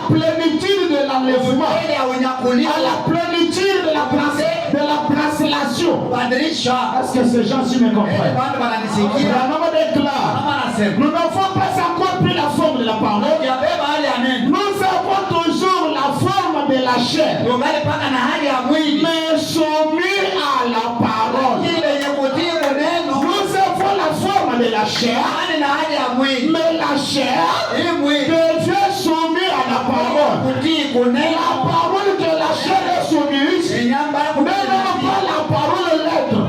plénitude de l'enlèvement. À la plénitude de la translation. Est-ce que ces gens-ci me comprennent? Nous n'avons pas encore pris la forme de la parole. Nous avons toujours la forme de la chair. Mais soumis à la parole. Nous avons la forme de la chair. Mais la chair devient soumise à la parole. La parole de la chair est soumise. Mais non pas la parole lettre.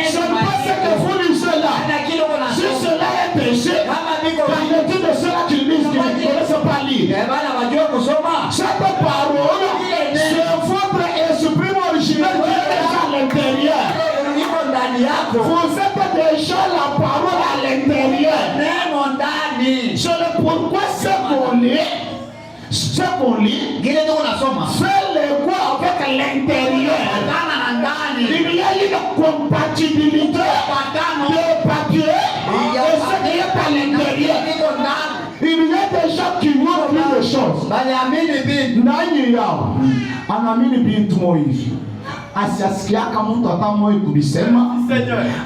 C'est pas ce que vous lisez là. Si cela est péché, qu'en est-il de cela qui disent qu'ils ne connaissent pas lire? Cette parole, c'est votre esprit originel qui est déjà à l'intérieur. Vous êtes des ce qu'on lit,
kile tuko nasoma
fait le quoi avec l'intérieur. Il y a une compatibilité de papier et ce qui est à l'intérieur. Il y a des gens qui ont plus de choses. Nani yao anaamini bintu moivi asiasikiaka mtu atamoi kubisema,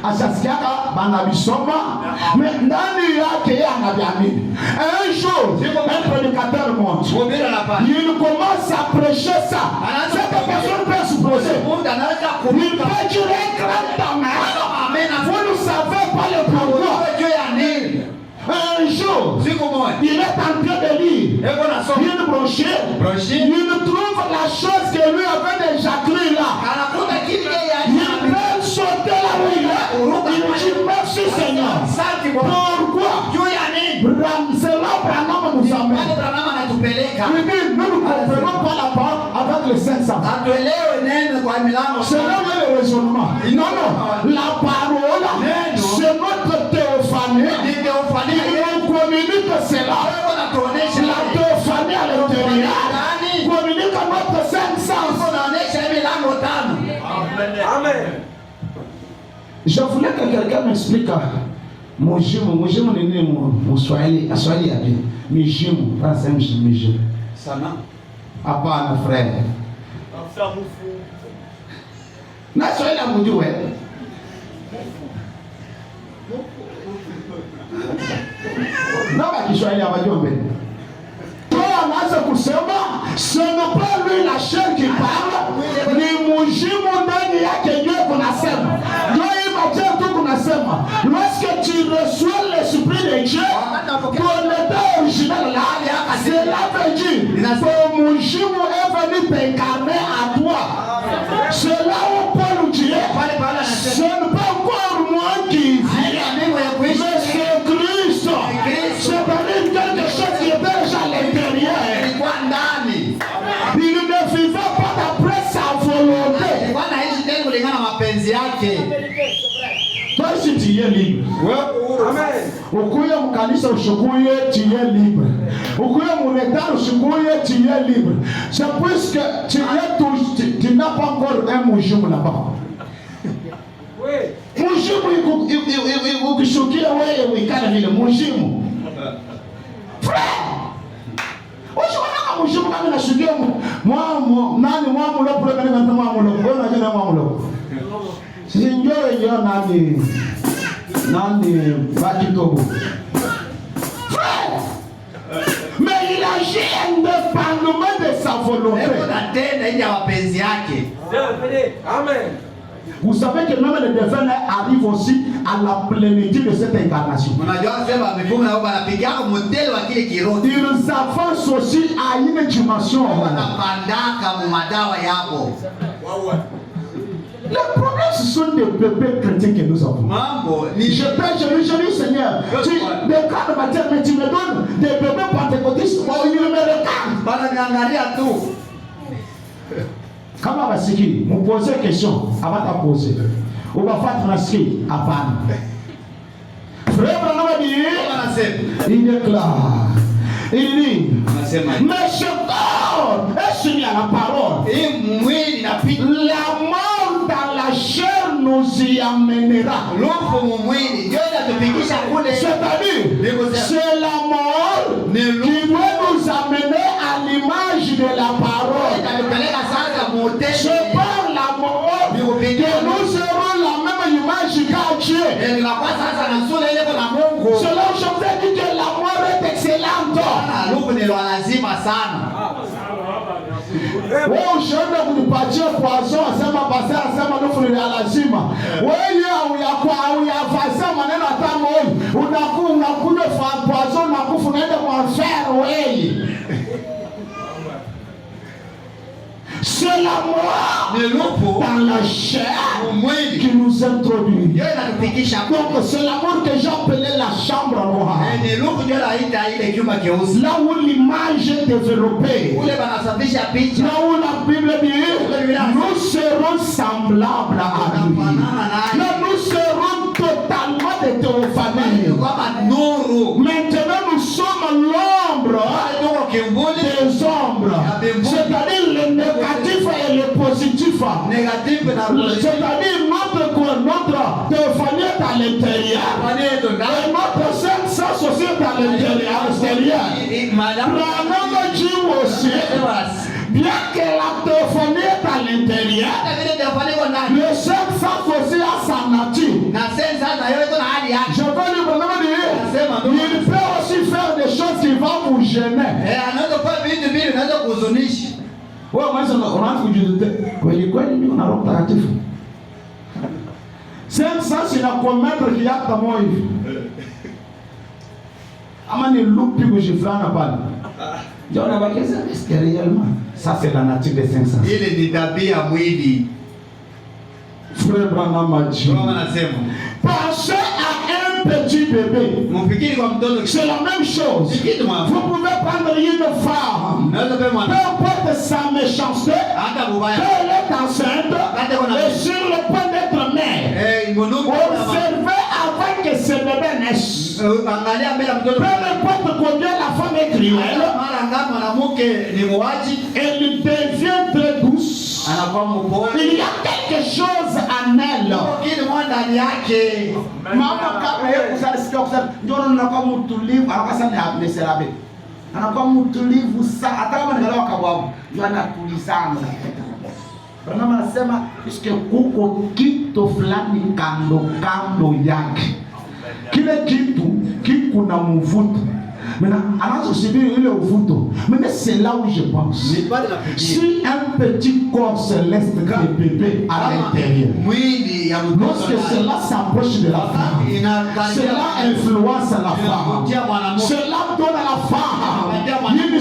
asiasikiaka banabisoma, mais ndani yake yeye anabiamini. Un jour, un prédicateur monte, il commence à prêcher ça. Cette personne peut se poser. Il peut dire un grand temps. Vous ne savez pas le pourquoi. Un jour, il est en train de lire une brochure, il trouve la chose que lui avait déjà cru là. Il peut sauter là où il est. Il dit merci Seigneur. Pourquoi? C'est là Branham nous amène. Il dit nous ne comprenons pas la parole avec les 500. C'est là le raisonnement. Non, non. La parole, c'est notre théophanie. Il communique cela. La théophanie à l'intérieur communique à notre cinq sens. Amen. Je voulais que quelqu'un m'explique. Mujimu ni nini Mswahili? Swahili ya pili. Mijimu, pas un mijimu.
Sana.
Hapana frère. Na Swahili amujue. Naba Kiswahili abajombe. Toi anaanza kusema ce n'est pas lui la chair qui parle, ni mujimu ndani yake ndio kunasema. Ndio hii macho tu kunasema. Lorsque tu reçois l'esprit de Dieu, ton état original là, cela veut dire que mujimu est venu t'incarner à toi. C'est là où Paul dit, ce n'est pas encore moi qui vis, mais c'est Christ. C'est-à-dire quelque chose qui est déjà à l'intérieur. Il ne vivait pas d'après sa volonté. Toi si tu es libre. Ukuye mkanisa ushukuye, tu es libre. Ukuye mwenetano ushukuye, tu es libre. C'est puisque tu n'as pas encore un mujimu là-bas. Mujimu ukishukia wewe uikana vile mujimu. Frère! Ushikona mujimu kama nashukia mwamu nani mwamu lopo kama nani mwamu lopo. Wewe unajua mwamu lopo. Sinjoe yo nani baki tobo. Frère! Mais il agit indépendamment de sa volonté. Amen. Vous savez que même les défunts arrivent aussi à la plénitude de cette incarnation. Ils avancent aussi à une dimension. Le problème, ce sont des bébés chrétiens que nous avons. Je dis, Seigneur, tu me cadres matin, mais tu me donnes des bébés pentecôtistes. Ils me regardent. Kama basiki, vous posez question, avant de poser. On va faire transcrire à panne. Frère Branham dit, il est clair. Il dit, mais ce corps est soumis à la parole. La mort dans la chair nous y amènera. C'est-à-dire, c'est la mort qui doit nous amener à l'image de la parole. C'est par la mort que nous serons la même image qu'à Dieu. C'est là où je vous ai dit que la mort est excellente. Wewe ushaenda kunipatia poison, asema basi, asema nufu ni lazima. Wewe au ya fasa maneno atamu wewe. Unakunywa poison na kufu naenda kwa enfer wewe. C'est la mort dans la chair qui nous introduit. Donc c'est la mort que j'appelais la chambre noire. Là où l'image est développée. Là où la Bible dit, nous serons semblables à lui. Là nous serons totalement de théophanie. Maintenant nous sommes l'ombre des hommes. C'est-à-dire notre théophanie est à l'intérieur. Et notre Sainte Sasse aussi est à l'extérieur. Branham dit aussi, bien que la théophanie est à l'intérieur, le Sainte Sasse aussi a sa nature. Je veux dire, il peut aussi faire des choses qui vont vous gêner. Ouais, moi, unaanza kujizuia kweli kweli, mimi na Roho Mtakatifu. Sasa inakometre kiata moyo hivi. Ama ni lupi kujiflana pale. Ndio na bakeza réellement. Ça c'est la nature des 500.
Ile ni tabia mwili.
Frère Branham a dit. Pensez à un petit bébé. C'est la même chose. Vous pouvez prendre une femme. Peu importe sa méchanceté. Elle est enceinte. Et sur le point d'être mère. Observez avant que ce bébé naisse. Peu importe combien la femme est cruelle. Elle devient très douce. Il y a quelque chose en elle. Mama kama yeye kusasikia ndio unakuwa mtulivu, anakuwa sana ameserabe. Anakuwa mtulivu sana hata kama ningalewa kabwabu. Ndio anatulizana. Branham anasema iske kuko kitu fulani kando yake. Kile kitu kiko na mvuto. Maintenant, alors je dis le photo. Mais c'est là où je pense. Si un petit corps céleste est bébé à l'intérieur, lorsque cela s'approche de la femme, cela influence la femme, cela donne à la femme un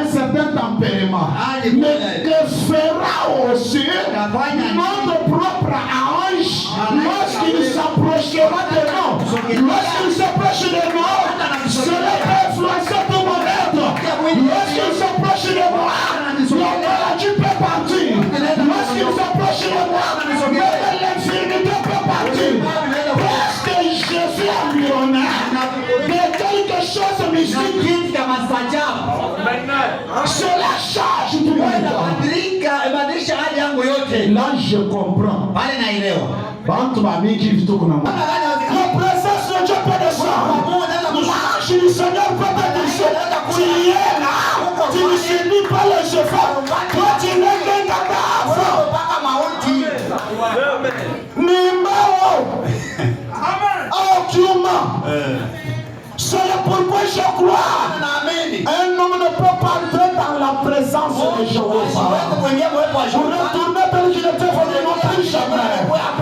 certain tempérament, mais que fera aussi notre propre ange lorsqu'il s'approchera de nous. Lorsqu'il s'approche de nous, cela peut influencer tout mon être. Lorsqu'il s'approche de moi, la maladie peut partir. Lorsqu'il s'approche de moi, l'infirmité peut partir. Parce que je suis environné de quelque chose de mystique. Cela change tout le monde. Là, je comprends. La présence de Dieu peut descendre. L'ange du Seigneur peut te descendre. Tu es là. Tu ne subis pas le cheval. Toi, tu n'es qu'un cadavre. Numéro. Oh, tu m'as. C'est pourquoi je crois. Un homme ne peut pas entrer dans la présence de Jéhovah. Vous retournez tel qu'il était venu, non plus jamais.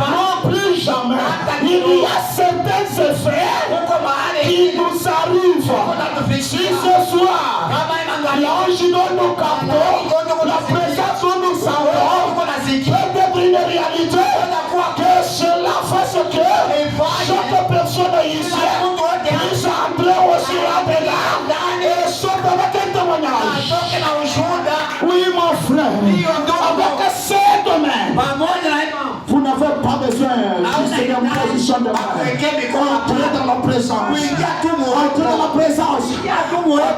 Non plus jamais. Il y a certains effets qui nous arrivent. Si ce soir, l'ange dont nous captons, la présence où nous savons, peut-être une réalité, que cela fasse que chaque personne ici puisse entrer aussi là-dedans et sortir avec un témoignage. Oui, mon frère, avec ces domaines, vous n'avez pas besoin de une position de main. Entrez dans la présence. Entrez dans la présence.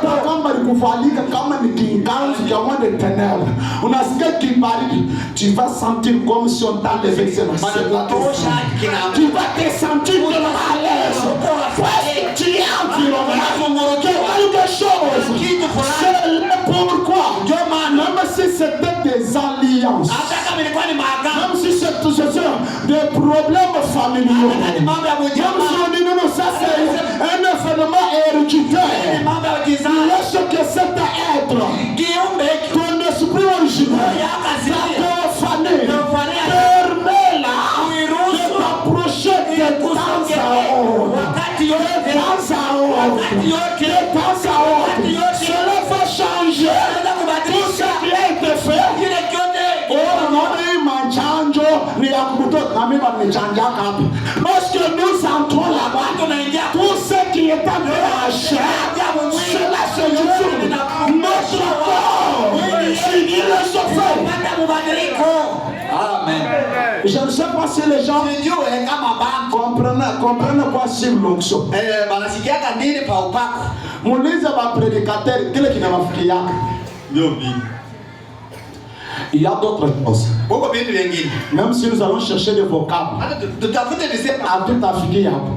Kama nikuvalika kama ni kinganzi ya mwende ténèbres, unasikia kibariki, tu vas sentir comme si on t'a levé sur la scène. Tu vas te sentir à l'aise. Parce que tu es environné quelque chose. C'est pourquoi, même si c'était des alliances, même si c'est tout ce des problèmes familiaux, même si on dit non, ça c'est un événement héréditaire. Lorsque cet être, ton esprit originel, ta théophanie, permet là de t'approcher de temps à autre. De temps à autre. Cela va changer tout ce qui a été fait. Lorsque nous entrons là-bas, tout ce qui est en la chair, cela se joue. Notre corps, il est sauvé. Amen. Je ne sais pas si les gens comprennent quoi sur l'onction. Muulize ba prédicateur kile kinamafikia. Il y a d'autres choses.
Huko vitu vingine.
Même si nous allons chercher des vocables.
Hata tutafute nisema
À tout affiquer hapo.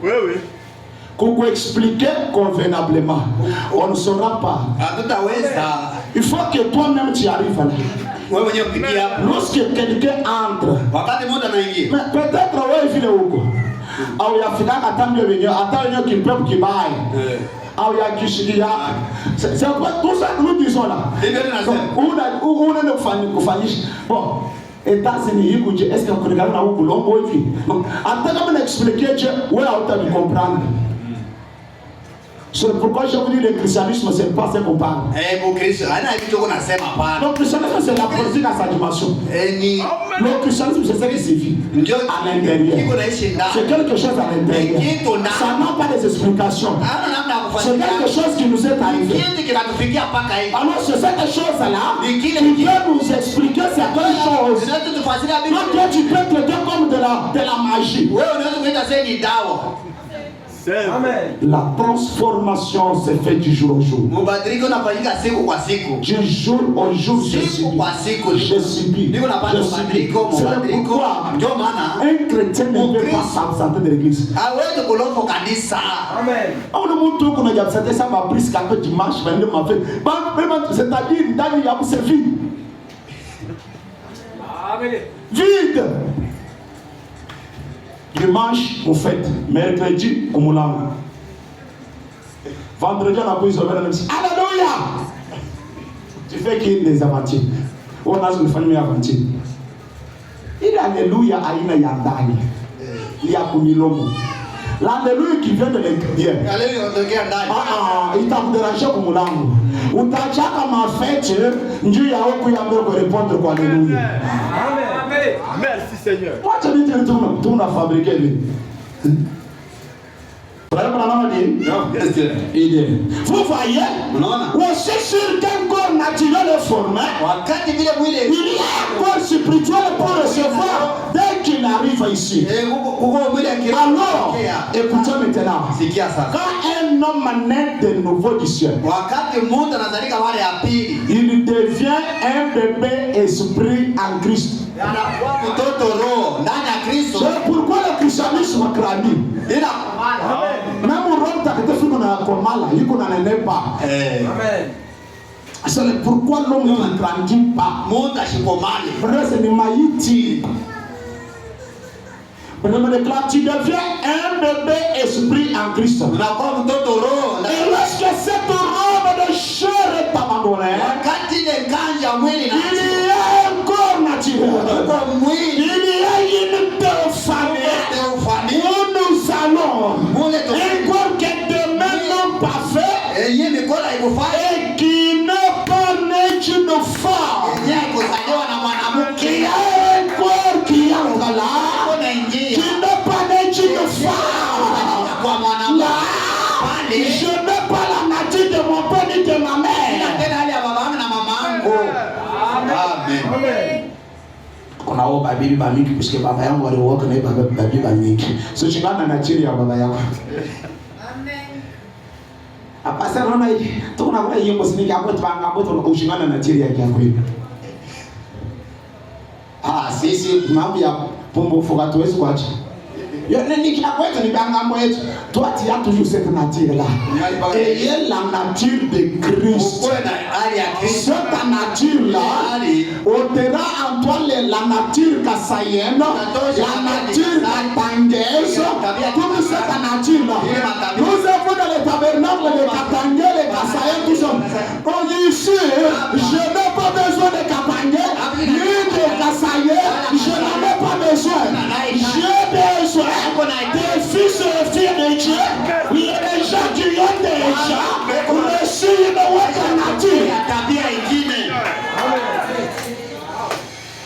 wewe
Pour vous expliquer convenablement. On ne saura pas.
hatutaweza.
Il faut que toi-même tu arrives là.
Wewe mwenyewe ufikie hapo.
Lorsque quelqu'un entre,
Wakati mmoja anaingia.
mais peut-être wewe vile huko. Au yafika hata ndio wenyewe, hata wenyewe kipepo kibaya. Au ya kishikia. C'est quoi tout ça que nous disons là? On kufanyisha. Bon, États-Unis hiko je, est-ce que vous connaissez na huko longo hivi? Hata kama na expliquer je, wewe hauta comprendre. C'est pourquoi je vous dis le christianisme c'est pas ce qu'on parle.
Mon Kristo, ana hicho kuna sema hapana.
Donc le christianisme c'est la politique à sa dimension.
Ni
Le christianisme c'est ce qui suffit. À l'intérieur. C'est quelque chose à l'intérieur. Ça n'a pas des explications. C'est quelque chose qui nous est arrivé. Alors c'est cette chose-là qui peut nous expliquer certaines choses. Donc tu peux traiter comme de la magie. La transformation se fait du jour au jour. Du jour au jour, je subis. C'est pourquoi un chrétien ne peut pas s'absenter de l'église. C'est-à-dire, vide. Dimanche, on fête. Mercredi, on moulin. Vendredi, on a pris Alléluia! Tu fais qu'il y ait des aventures. On a une famille aventure. Il y a Alléluia à une yandani. Il y a Kumilomo. L'Alléluia qui vient de l'intérieur. Il t'a dérangé comme l'âme. Ou t'as déjà comme en fait, Dieu a répondre quoi Alléluia.
Merci Seigneur.
Moi, tu dis que tout a fabriqué lui. Vous voyez, aussi sur qu'un corps naturel est formé, il y a un corps spirituel pour recevoir dès qu'il arrive ici. Alors, écoutez maintenant, quand un homme naît de nouveau du ciel, il devient un bébé esprit en Christ. C'est pourquoi le christianisme crânien. Même au rôle takatifu kuna komala, yuko na nenepa. C'est pourquoi l'homme ne grandit pas. Parce que ni maïti. Tu deviens un bébé esprit en Christ. Et lorsque cette robe de chair est abandonnée, il y a un corps naturel. Il y a une théophanie où nous allons. Un corps qui est de même pas fait et qui n'est pas né d'une femme. Il y a un corps qui entre là, qui n'est pas né d'une femme. Là, je n'ai pas la nature de mon père ni de ma mère. Amen. Kuna oba bibi ba mingi puisque baba yangu walioka na bibi ba mingi. So chingana na nature ya baba yako. Amen. Apa sasa naona hivi tukuna kuna hiyo msingi hapo tupanga hapo tunashingana na nature ya yako hivi. Sisi mambo ya pombo foka tuwezi kuacha. Yo nini kinakwetu ni bangambo yetu. Toi tu as toujours cette nature là. Et la nature de Christ. Cette nature là ôtera en toi la nature kassaïenne, la nature katangaise. Toute cette nature là. Nous avons dans le tabernacle de Katangé, les kassaïens tout ça. On dit ici, je n'ai pas besoin de Katangé, ni de kassaïens, je n'en ai pas besoin. J'ai besoin des fils et filles de Dieu, il y a des gens qui ont déjà reçu une autre nature.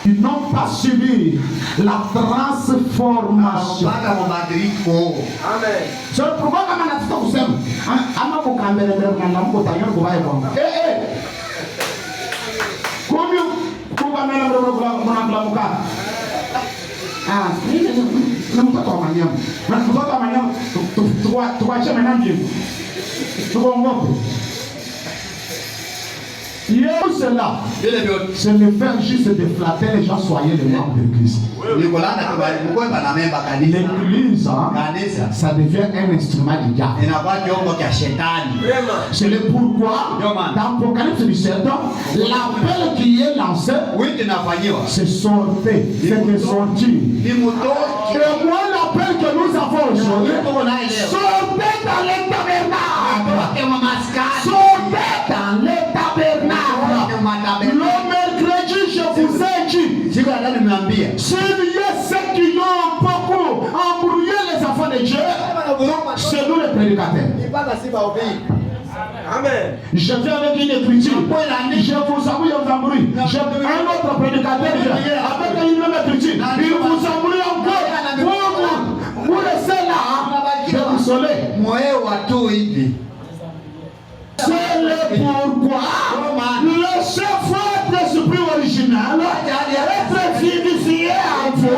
Ils n'ont pas subi la transformation. Amen. C'est pourquoi quand on a dit que na mtoto wa Mariamu. Na mtoto wa Mariamu tuache Mariamu. Tuko ngopi? cela,
vile vyote
c'est le faire juste de flatter les gens, soyez les membres de l'église.
nikolanda kwa na memba kanisa.
L'église, hein,
Kanisa
ça devient un instrument du diable.
inakuwa kiombo cha shetani.
C'est le pourquoi, dans l'Apocalypse 17, l'appel qui est lancé,
Wito inafanyiwa
c'est sortir, c'est de sortir.
ni mutoki.
Et moi, l'appel que nous avons aujourd'hui,
Tuko naye leo.
sortez dans les tabernacles.
Wake wa maskani.
Sortez dans les tabernacles. Le mercredi, je vous ai dit,
Siku ya ndani nimeambia.
s'il y a ceux qui ont beaucoup embrouillé les enfants de Dieu, c'est nous les prédicateurs.
Amen.
Je viens avec une écriture. Je vous embrouille, on embrouille. J'ai un autre prédicateur avec une même écriture. Il vous embrouille encore. Vous laissez là, de vous soleil.
Moyo wa tu hivi.
C'est le pourquoi le chef d'esprit original est vivifié en vous.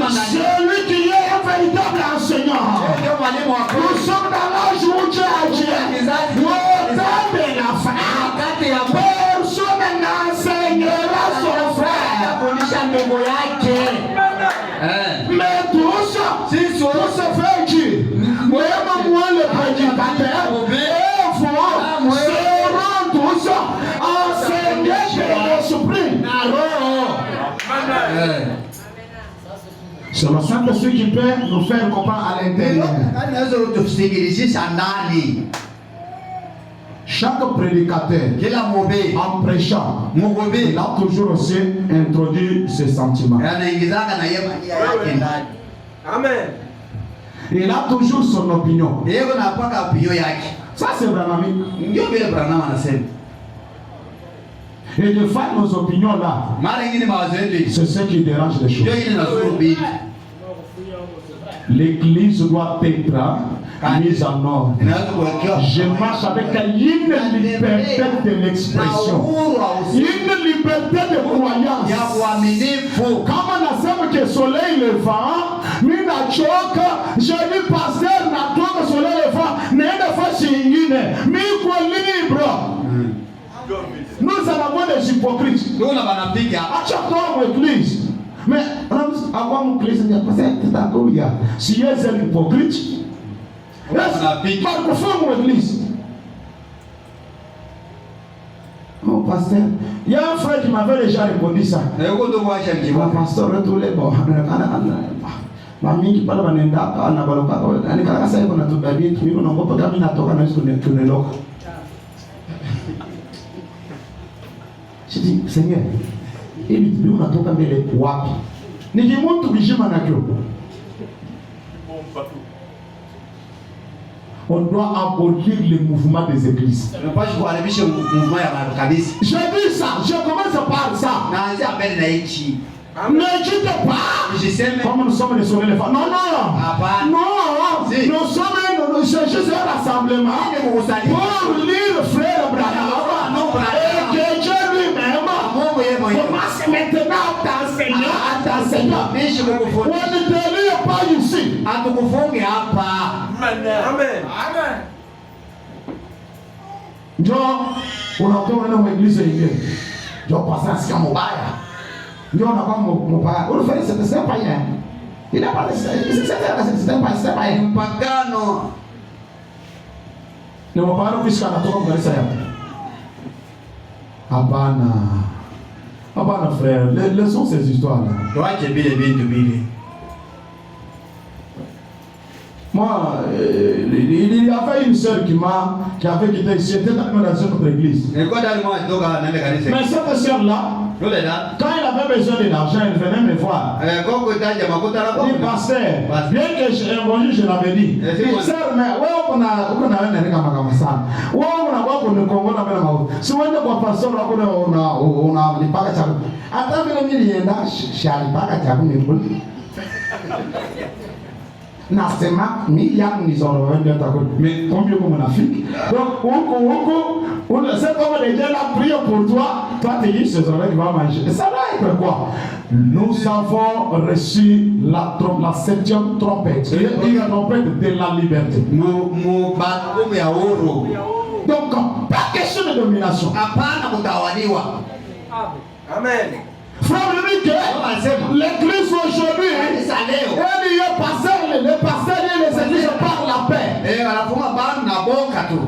Celui qui est un véritable enseignant. Nous sommes dans l'âge où Dieu a dit, au temps de la fin, personne n'enseignera son frère. Mais tous, pour se faire dire, même moi le prédicateur, seront tous enseignés de l'esprit. C'est le Saint-Esprit qui peut nous faire comprendre à l'intérieur.
Anaweza kutusikilizisha ndani.
Chaque prédicateur,
Kila mhubiri,
en prêchant,
mhubiri
il a toujours aussi introduit ses sentiments.
anaingizaka na yeye mania yake ndani.
Amen.
Il a toujours son opinion.
Yeye anapaka opinion yake.
Ça, c'est vraiment.
Ndio vile Branham anasema.
Et de faire nos opinions là,
Mara nyingine mawazo yetu hizi.
c'est ce qui dérange les choses.
Ndio ile nazungumzia.
L'église doit être mise en ordre.
Inaweza kuwekewa.
Je marche avec une liberté de l'expression, une liberté de croyance.
Ya uaminifu.
Kama nasema que soleil levant, mimi nachoka, je dis pasteur natoka soleil levant, naenda fasi nyingine. Mimi kwa libre. Nous avons des hypocrites.
Ndio na banapiga.
Acha kwa l'église. Mais avant mon église, il y a pas ça que il y a. Si il y a des hypocrites, par contre, mon église. Mon pasteur, il y a un frère qui m'avait déjà répondu ça. Mon pasteur, retourne bon. Mami qui parle banenda na baloka ani kaka sasa iko natubabia kimi unaogopa kama inatoka na hizo tuneloka. Je dis Seigneur, hivi tu unatoka mbele wapi? Nikimuntu kishima na kio. On doit abolir le mouvement des églises.
Tunapaswa kuharibisha mouvement ya kanisa.
Je dis ça, je commence par ça.
Naanzia mbele na hichi.
Ne quitte pas. Comme nous sommes les soleils les femmes. Non, non. Non. Si. Nous sommes c'est juste un rassemblement pour lire frère Branham. Et que Dieu lui-même commence maintenant à t'enseigner. On ne te lit pas ici.
Hatukufunge hapa.
Amen.
Ndio unakuwa na église yenyewe. Ndio pastor asikia mbaya. Ndio unakuwa mbaya. Unafanya sasa païen. Il n'a pas c'est pas
Mpagano.
Ni mapano kisha anatoka kanisa yako. Hapana. Hapana frère, laissons ces histoires là.
Tuache vile vitu vile.
Moi, il y avait une sœur qui avait quitté ici, était dans notre église. Mais cette sœur-là, quand elle avait besoin de l'argent, elle venait me voir. Elle dit, pasteur, bien que bonjour, je l'avais dit. Sœur, mais on a un ça. On a un Congo, si on a un pasteur, on a les pagas. Attends, il y a un nasema miliamu nizoroende tako mais combien comme en Afrique donc on sait comment les gens là prient pour toi tu dis ces oreilles qui vont manger ça va être quoi nous avons reçu la 7e trompette une trompette de la liberté donc pas question de domination.
hapana kutawaliwa.
Amen.
Frère Dominique, l'église aujourd'hui, elle y est pasteur, les pasteurs et les églises par la paix.
Wanafunga bana na boka tu.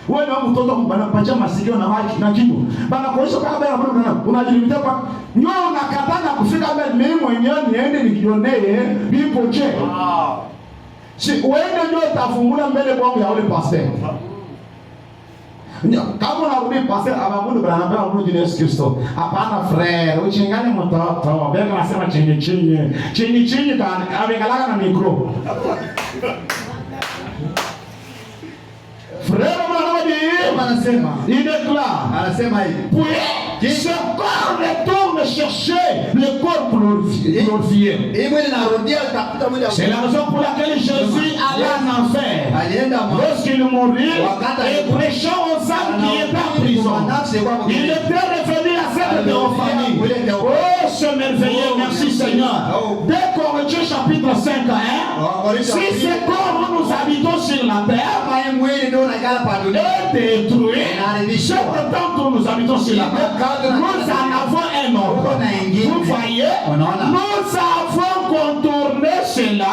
Wewe na mtoto banapatia masikio na maji na kitu. Banakuonyesha kama bana bana unajilimita kwa nyo unakatana kufika mbele mimi mwenyewe niende nikionee bipo je. Si wewe ndio utafungula mbele kwangu ya ule pastor. Kama unarudi pastor abamundu bana bana mrudi Yesu Kristo. Hapana frère, uchingane mtoto. Bega nasema chini kana amekalaka na mikro. Frère il déclare, ce corps retourne chercher le corps glorifié. C'est la raison pour laquelle Jésus allait en enfer. Lorsqu'il mourut et prêchant aux âmes qui étaient en prison, il était revenu à cette théophanie. Oh, ce merveilleux, merci Seigneur. Dès Corinthiens chapitre 5 à 1, si ce corps où nous habitons sur la terre est détruit, chaque temps où nous habitons sur la terre, nous en avons un autre. Vous voyez, nous avons contourné cela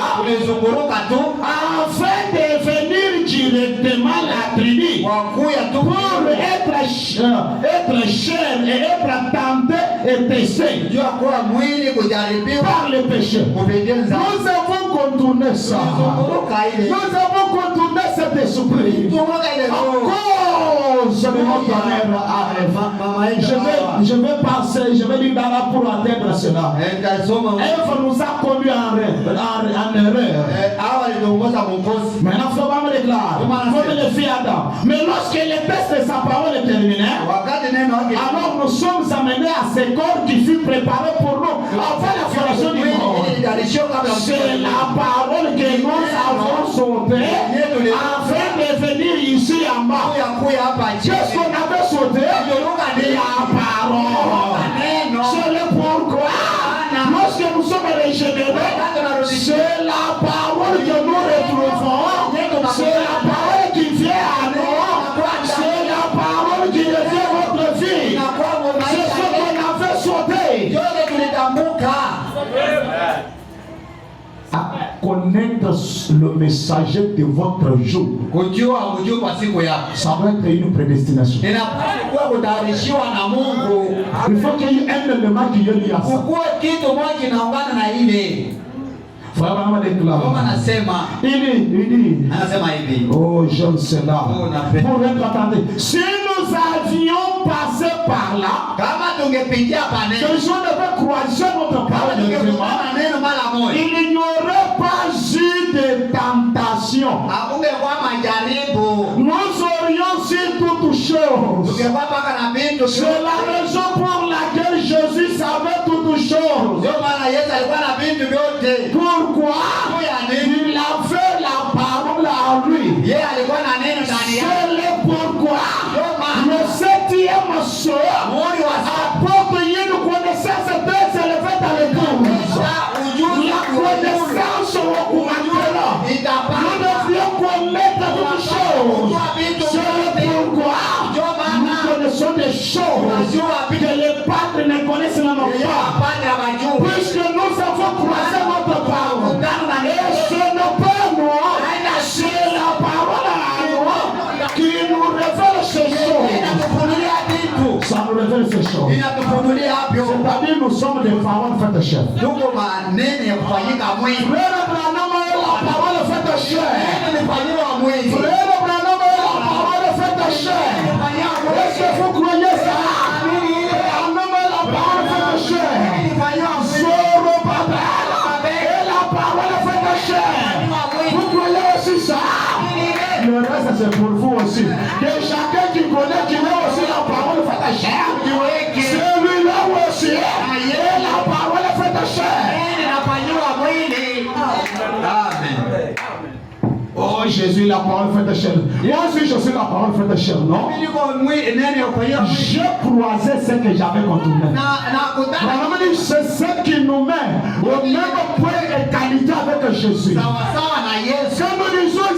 afin de venir directement à la tribu pour être cher et être tenté et testé par le péché. Nous avons contourné ça. Nous avons contourné cet esprit. Je vais passer, je vais dire d'Allah pour atteindre cela. Ève nous a conduit en erreur. Maintenant, il faut pas me déclarer. Comme les filles Adam. Mais lorsque les tests de sa parole est terminé, alors nous sommes amenés à ce corps qui fut préparé pour nous avant la formation du monde. C'est la parole que nous avons sautée afin de venir ici en bas. Qu'est-ce qu'on avait sauté? La parole. C'est le pourquoi, lorsque nous sommes régénérés, c'est la parole que nous retrouvons. C'est la parole qui vient à nous. C'est la parole qui devient votre vie. C'est ce qu'on avait sauté. À connaître le messager de votre jour, ça doit être une prédestination. Il faut qu'il y ait un élément qui est lié à ça. Frère, on va déclarer. Il dit, oh, je ne sais là. Pour être attendu. Si nous avions passé par là, ce jour devait croiser notre parole. Il n'y aurait pas eu de tentation. Nous aurions su toutes choses. C'est la raison pour laquelle Jésus savait toutes choses. Pourquoi? Il avait la parole à lui. C'est le pourquoi le septième soir apporte une connaissance très élevée dans l'église. La connaissance augmentera. Nous devons connaître toutes choses. C'est le pourquoi nous connaissons des choses que les padres ne connaissent même pas. Puisque nous avons croisé notre parole. Et ce n'est pas moi, c'est la parole à nous qui nous révèle ces choses. Ça nous révèle ces choses. C'est-à-dire nous sommes des paroles faites chair. Frère Branham, la parole faite chair. Frère Branham, la parole faite chair. Est-ce que vous croyez ça? Branham, la parole faite chair. Zoro Babel et la parole faite chair. Vous croyez aussi ça? Le reste c'est pour vous aussi. Que chacun qui connaît, qui met aussi la parole faite chair. Celui-là aussi. Et la parole faite chair.
Amen.
Oh Jésus, la parole faite chair. Moi aussi je suis la parole faite chair, non? J'ai croisé ce que j'avais contourné. C'est ce qui nous met au même point de qualité avec Jésus. Quand nous disons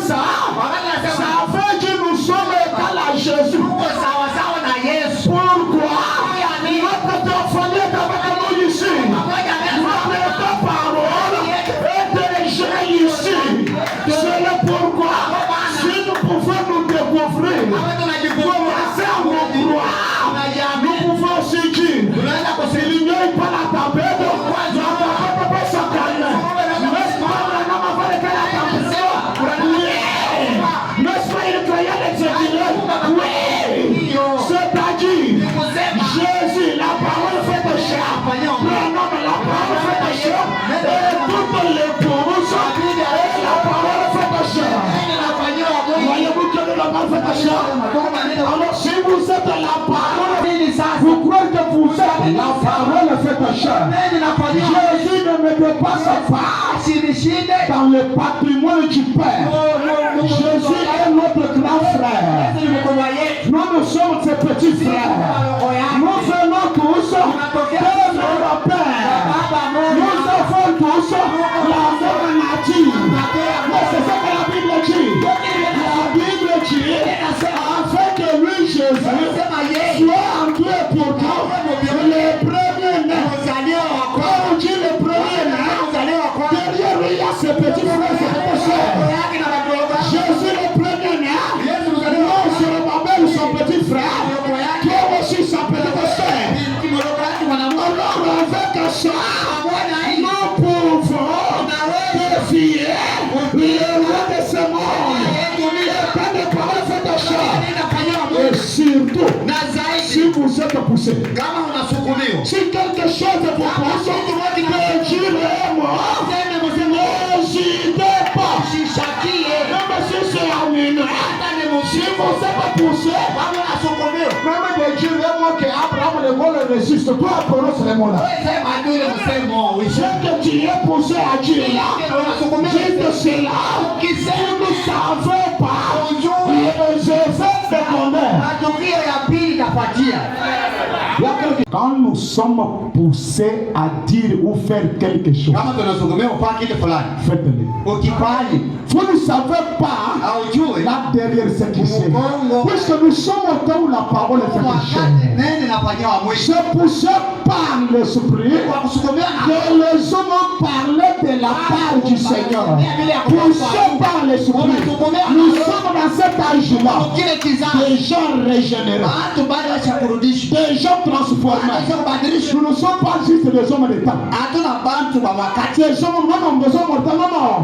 vous êtes la parole, vous croyez que vous êtes la parole faite chair. Jésus ne me dépasse pas dans le patrimoine du Père. Jésus est notre grand frère. Nous sommes ses petits frères. Nous venons tous de notre Père. Nous avons tous la même nature. Mais c'est ce que la Bible dit. La Bible dit, afin que lui, Jésus, soit en Dieu pour tout, le premier-né. Quand on dit le premier-né, derrière lui, il y a ses petits frères et ses sœurs. Jésus le premier-né, non, c'est le Babel, son petit frère, qui est aussi sa petite sœur. Alors, avec ça, nous pouvons défier le roi de ce monde. Quand les paroles faites de chair, et surtout, si vous êtes poussé, si quelque chose vous pousse, que Dieu est mort, n'hésitez pas. Même si c'est en une heure, si vous êtes poussé, même de Dieu est mort que Abraham le mot le résiste. Toi, Apollos le mot là. C'est que tu es poussé à Dieu là. Juste cela, qui ne savait pas, je vais te donner. Quand nous sommes poussés à dire ou faire quelque chose, faites-le. Vous ne savez pas là derrière ce qui c'est. Puisque nous sommes au temps où la parole est faite chair. C'est poussé par l'esprit que les hommes ont parlé de la part du Seigneur. Poussé par l'esprit. Nous sommes dans cet âge-là. Des gens régénérés. Des gens transformés. Nous ne sommes pas juste des hommes d'État. Des hommes, non, des hommes mortels, non.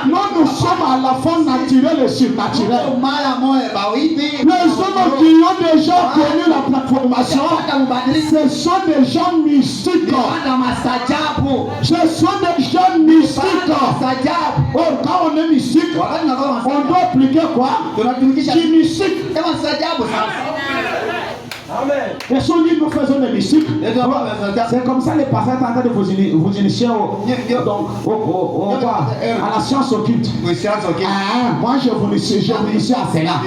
Nous sommes à la fois naturelle et surnaturelle. Les hommes qui ont déjà connu la transformation, ce sont des gens mystiques. Ce sont des gens mystiques. Or, quand on est mystique, on doit appliquer quoi? Qui mystique.
Amen.
Et si nous faisons des mystiques, c'est comme ça les pasteurs sont en train de vous initier à la science occulte. Moi je vous initie à cela.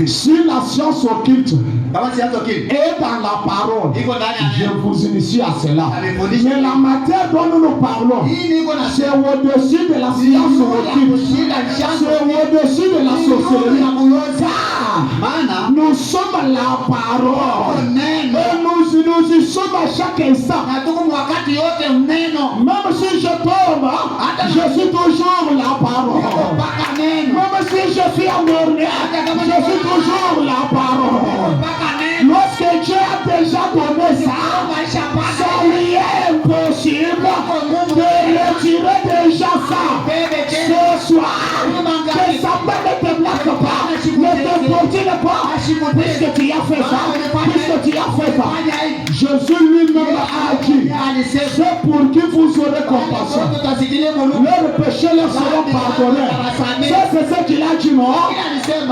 Si la science occulte est dans la parole, je vous initie à cela. Mais la matière dont nous parlons, c'est au-dessus de la science occulte. C'est au-dessus de la sorcellerie. Nous sommes la parole. Et nous y sommes à chaque instant. Même si je tombe, je suis toujours la parole. Même si je suis endormi, je suis toujours la parole. Lorsque Dieu a déjà donné ça, ça lui est impossible de retirer déjà ça. Ce soir, que ça ne te bloque pas, ne te fortune pas, puisque tu as fait ça, puisque tu as fait ça. Jésus lui-même a dit, c'est pour que vous aurez compassion. Leurs péchés leur seront pardonnés. C'est ce qu'il a dit, non?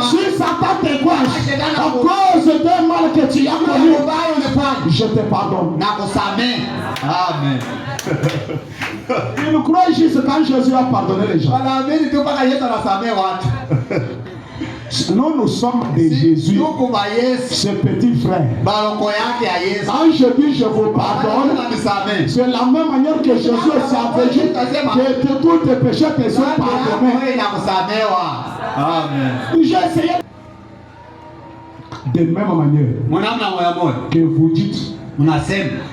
Si Satan te coince à cause d'un mal que tu as connu, je te pardonne.
Amen.
Il croit juste quand Jésus a pardonné les gens. Nous sommes de Jésus, ses petits frères. Quand je dis je vous pardonne, c'est la même manière que Jésus s'avait dit que tous tes péchés te sont pardonnés. J'ai essayé de même manière que vous dites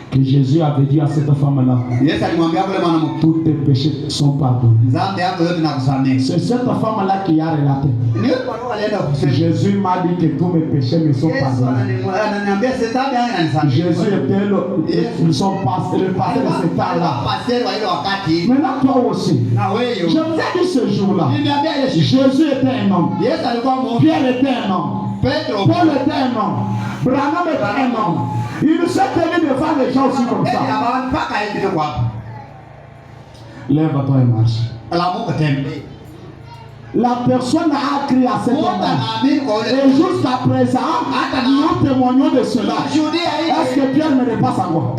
que Jésus avait dit à cette femme-là, tous tes péchés sont pardonnés. C'est cette femme-là qui a relaté. Jésus m'a dit que tous mes péchés me sont pardonnés. Jésus était le passé de ce temps-là. Maintenant toi aussi, je vous ai dit ce jour-là, Jésus était un homme, Pierre était un homme, Paul était un homme, Branham était un homme. Il s'est tenu devant les gens aussi comme ça. Lève-toi et marche. La personne a crié à cet moment. Et jusqu'à présent, nous témoignons de cela. Est-ce que Pierre ne repasse à quoi?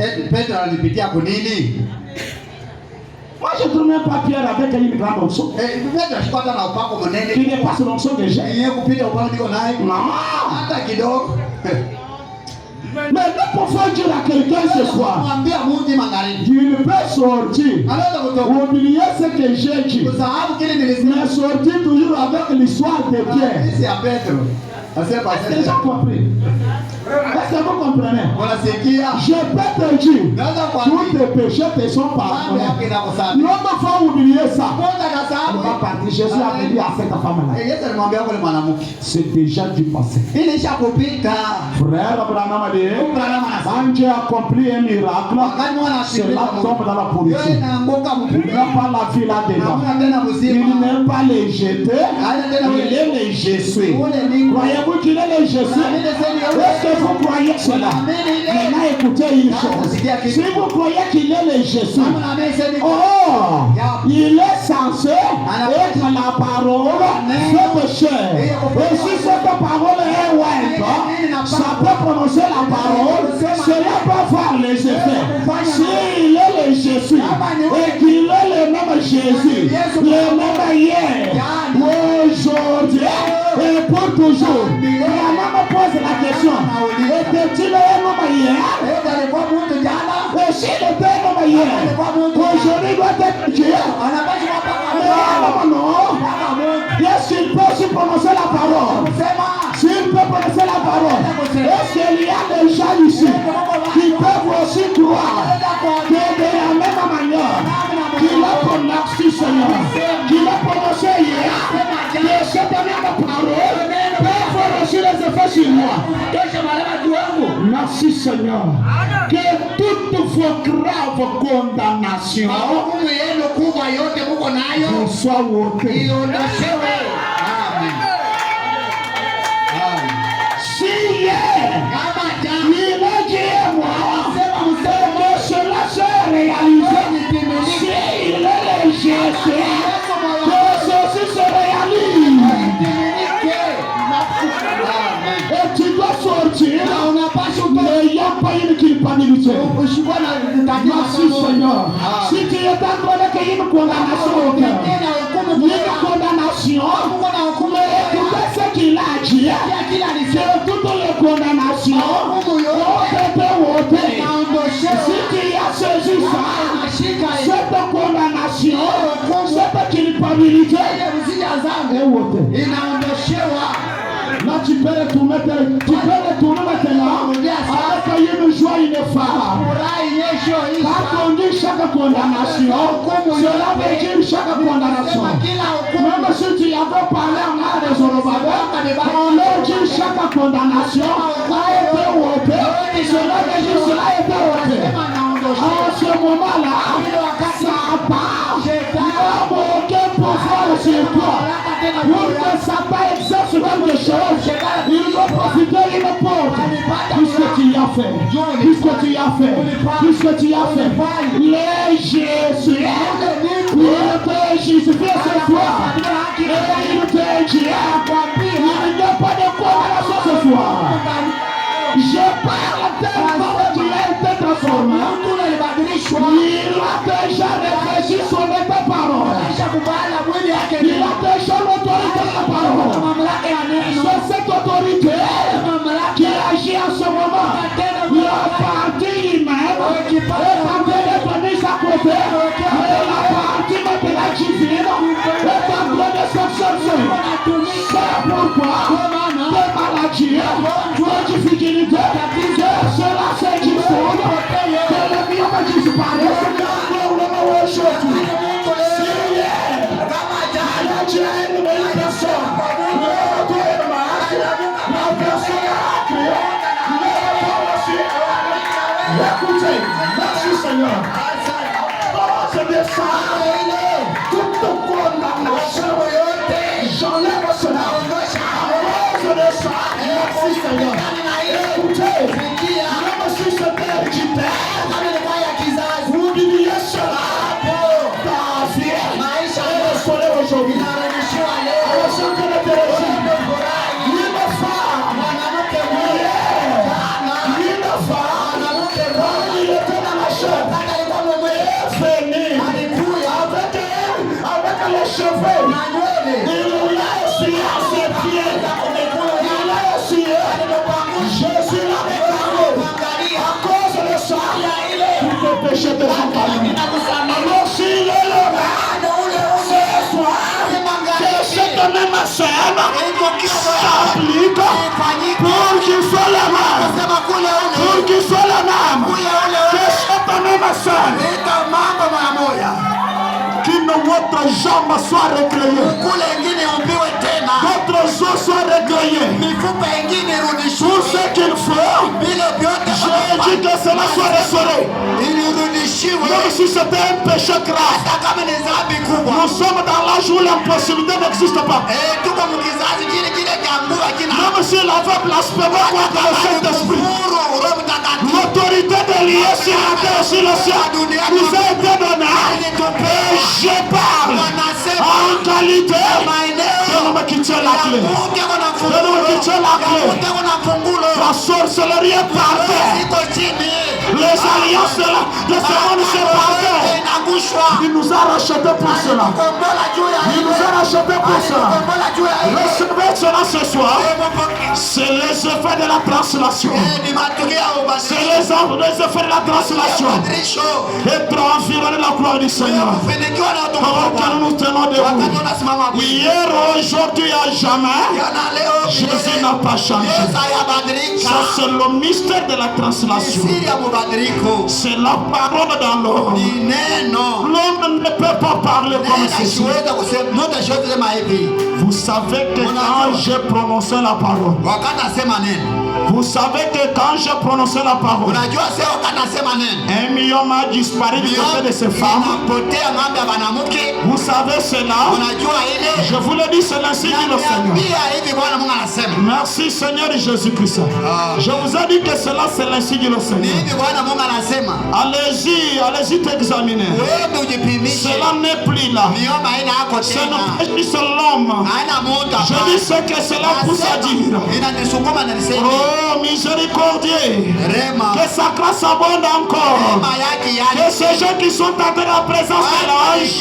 Moi, je ne trouve même pas Pierre avec une grande onction. Il n'est pas sur l'onction que j'ai. Non. Mais nous pouvons dire à quelqu'un ce soir, il peut sortir, oublier ce que j'ai dit, mais sortir toujours avec l'histoire de Pierre. Est-ce que j'ai compris? Est-ce que vous comprenez? Je peux te dire, tous tes péchés te sont pardonnés. Nous devons oublier ça. On va partir. Jésus a dit à cette femme-là. C'est déjà du passé. Frère Abraham a dit, quand Dieu a accompli un miracle, cela tombe dans la politique. Il n'a pas la vie là-dedans. Il n'est pas les jeter, il est les Jésus. Croyez-vous qu'il est les Jésus? Est-ce que vous croyez cela? Maintenant écoutez une chose. Si vous croyez qu'il est le Jésus, il est censé être la parole faite chair. Et si cette parole est ouette, ça peut prononcer la parole, cela peut faire les effets. S'il est le Jésus et qu'il est le même Jésus, le même hier, aujourd'hui et pour toujours, maman pose la question, était-il un homme hier? Et s'il était un homme hier, aujourd'hui doit être Dieu. Non. Est-ce qu'il peut aussi prononcer la parole? S'il peut prononcer la parole, est-ce qu'il y a des gens ici qui peuvent aussi croire que de la même manière qu'il a prononcé Seigneur, qu'il a prononcé hier, que cette même parole peut faire aussi les effets sur moi? Merci Seigneur. Que toutes vos graves condamnations soient ôtées. Si hier, il a dit moi, que cela se réalise. Si il est le Jésus, que ceci se réalise. Et tu dois sortir, n'ayant pas une culpabilité. Merci Seigneur. Si tu es en train d'accueillir une condamnation au cœur, une condamnation, mais écoutez ce qu'il a dit, que toutes les condamnations ont été ôtées. Si tu as saisi ça, cette condamnation, cette culpabilité est ôtée. Là, tu peux retourner maintenant avec une joie ineffable. Quand on dit chaque condamnation, cela veut dire chaque condamnation. Même si tu avais parlé en art des Zorobabel, on leur dit chaque condamnation a été ôtée. Cela veut dire cela a été ôté. En ce moment-là, ça part. L'homme aucun pouvoir sur toi. Pour que Satan exerce quelque chose, il doit profiter d'une porte. Puisque tu y as fait, puisque tu y as fait, puisque tu y as fait, les Jésus, il te justifie ce soir. Et il te dit, il n'y a pas de condamnation ce soir. Je parle tellement qu'il a été transformé. Il a déjà réfléchi sur ta parole. Il a déjà l'autorité de la parole. C'est cette autorité qui agit en ce moment. La partie humaine est en train d'être mise à côté. Et la partie maintenant divine est en train de s'observer. C'est pourquoi des maladies, des difficultés, que cela se dissolve, que le mien va disparaître. Aujourd'hui, si une personne, la personne a créé, écoutez, merci Seigneur. C'est de ça, toute condamnation, j'enlève cela. C'est de ça, merci Seigneur. Écoutez, même si c'était héréditaire, vous viviez cela, ta vie est restaurée aujourd'hui. Il voulait essuyer ses pieds. Il voulait essuyer. Jésus l'a regardé. À cause de ça, tous tes péchés te sont pardonnés. Alors s'il est là, ce soir, que cette même scène s'applique pour qu'il soit le même. Pour qu'il soit le même. Que cette même scène, que notre jambe soit recréée, notre os soit recréé. Tout ce qu'il faut, j'ai dit que cela soit restauré. Même si c'était un péché grave, nous sommes dans l'âge où l'impossibilité n'existe pas. Même s'il avait blasphémé contre le Saint-Esprit, l'autorité de lier sur la terre et sur le ciel nous a été donnée. Et je parle en qualité de l'homme qui tient la clé. De l'homme qui tient la clé. La sorcellerie est parfaite. Les alliances de ce monde sont parfaites. Il nous a rachetés pour cela. Il nous a rachetés pour cela. Recevez cela ce soir. C'est les effets de la translation. C'est les effets de la translation. Être environné de la gloire du Seigneur. Quand nous tenons debout. Hier, aujourd'hui, à jamais, Jésus n'a pas changé. Ça, c'est le mystère de la translation. C'est la parole dans l'homme. L'homme ne peut pas parler comme ceci. Vous savez que quand j'ai prononcé la parole, vous savez que quand j'ai prononcé la parole, 1 million m'a disparu du côté de ces femmes. Vous savez cela. Je vous le dis, c'est ainsi dit le Seigneur. Merci Seigneur Jésus-Christ. Je vous ai dit que cela c'est ainsi dit le Seigneur. Allez-y t'examiner. Cela n'est plus là. Ce n'est pas juste l'homme. Je dis ce que cela pousse à dire. Oh miséricordieux, que sa grâce abonde encore. Que ces gens qui sont en la présence de l'ange,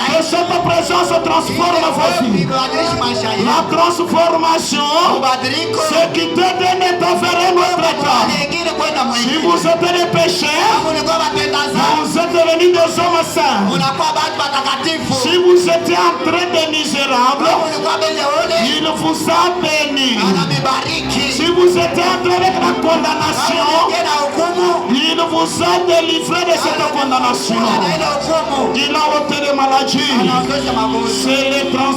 que cette présence transforme vos vies. La transformation, ce qui te donne d'enverrer notre état. Si vous êtes des pécheurs, vous êtes devenus des hommes saints. Si vous étiez en train de misérables, il vous a béni. Si vous étiez en train avec la condamnation, il vous a délivré de cette condamnation. Il a ôté les maladies.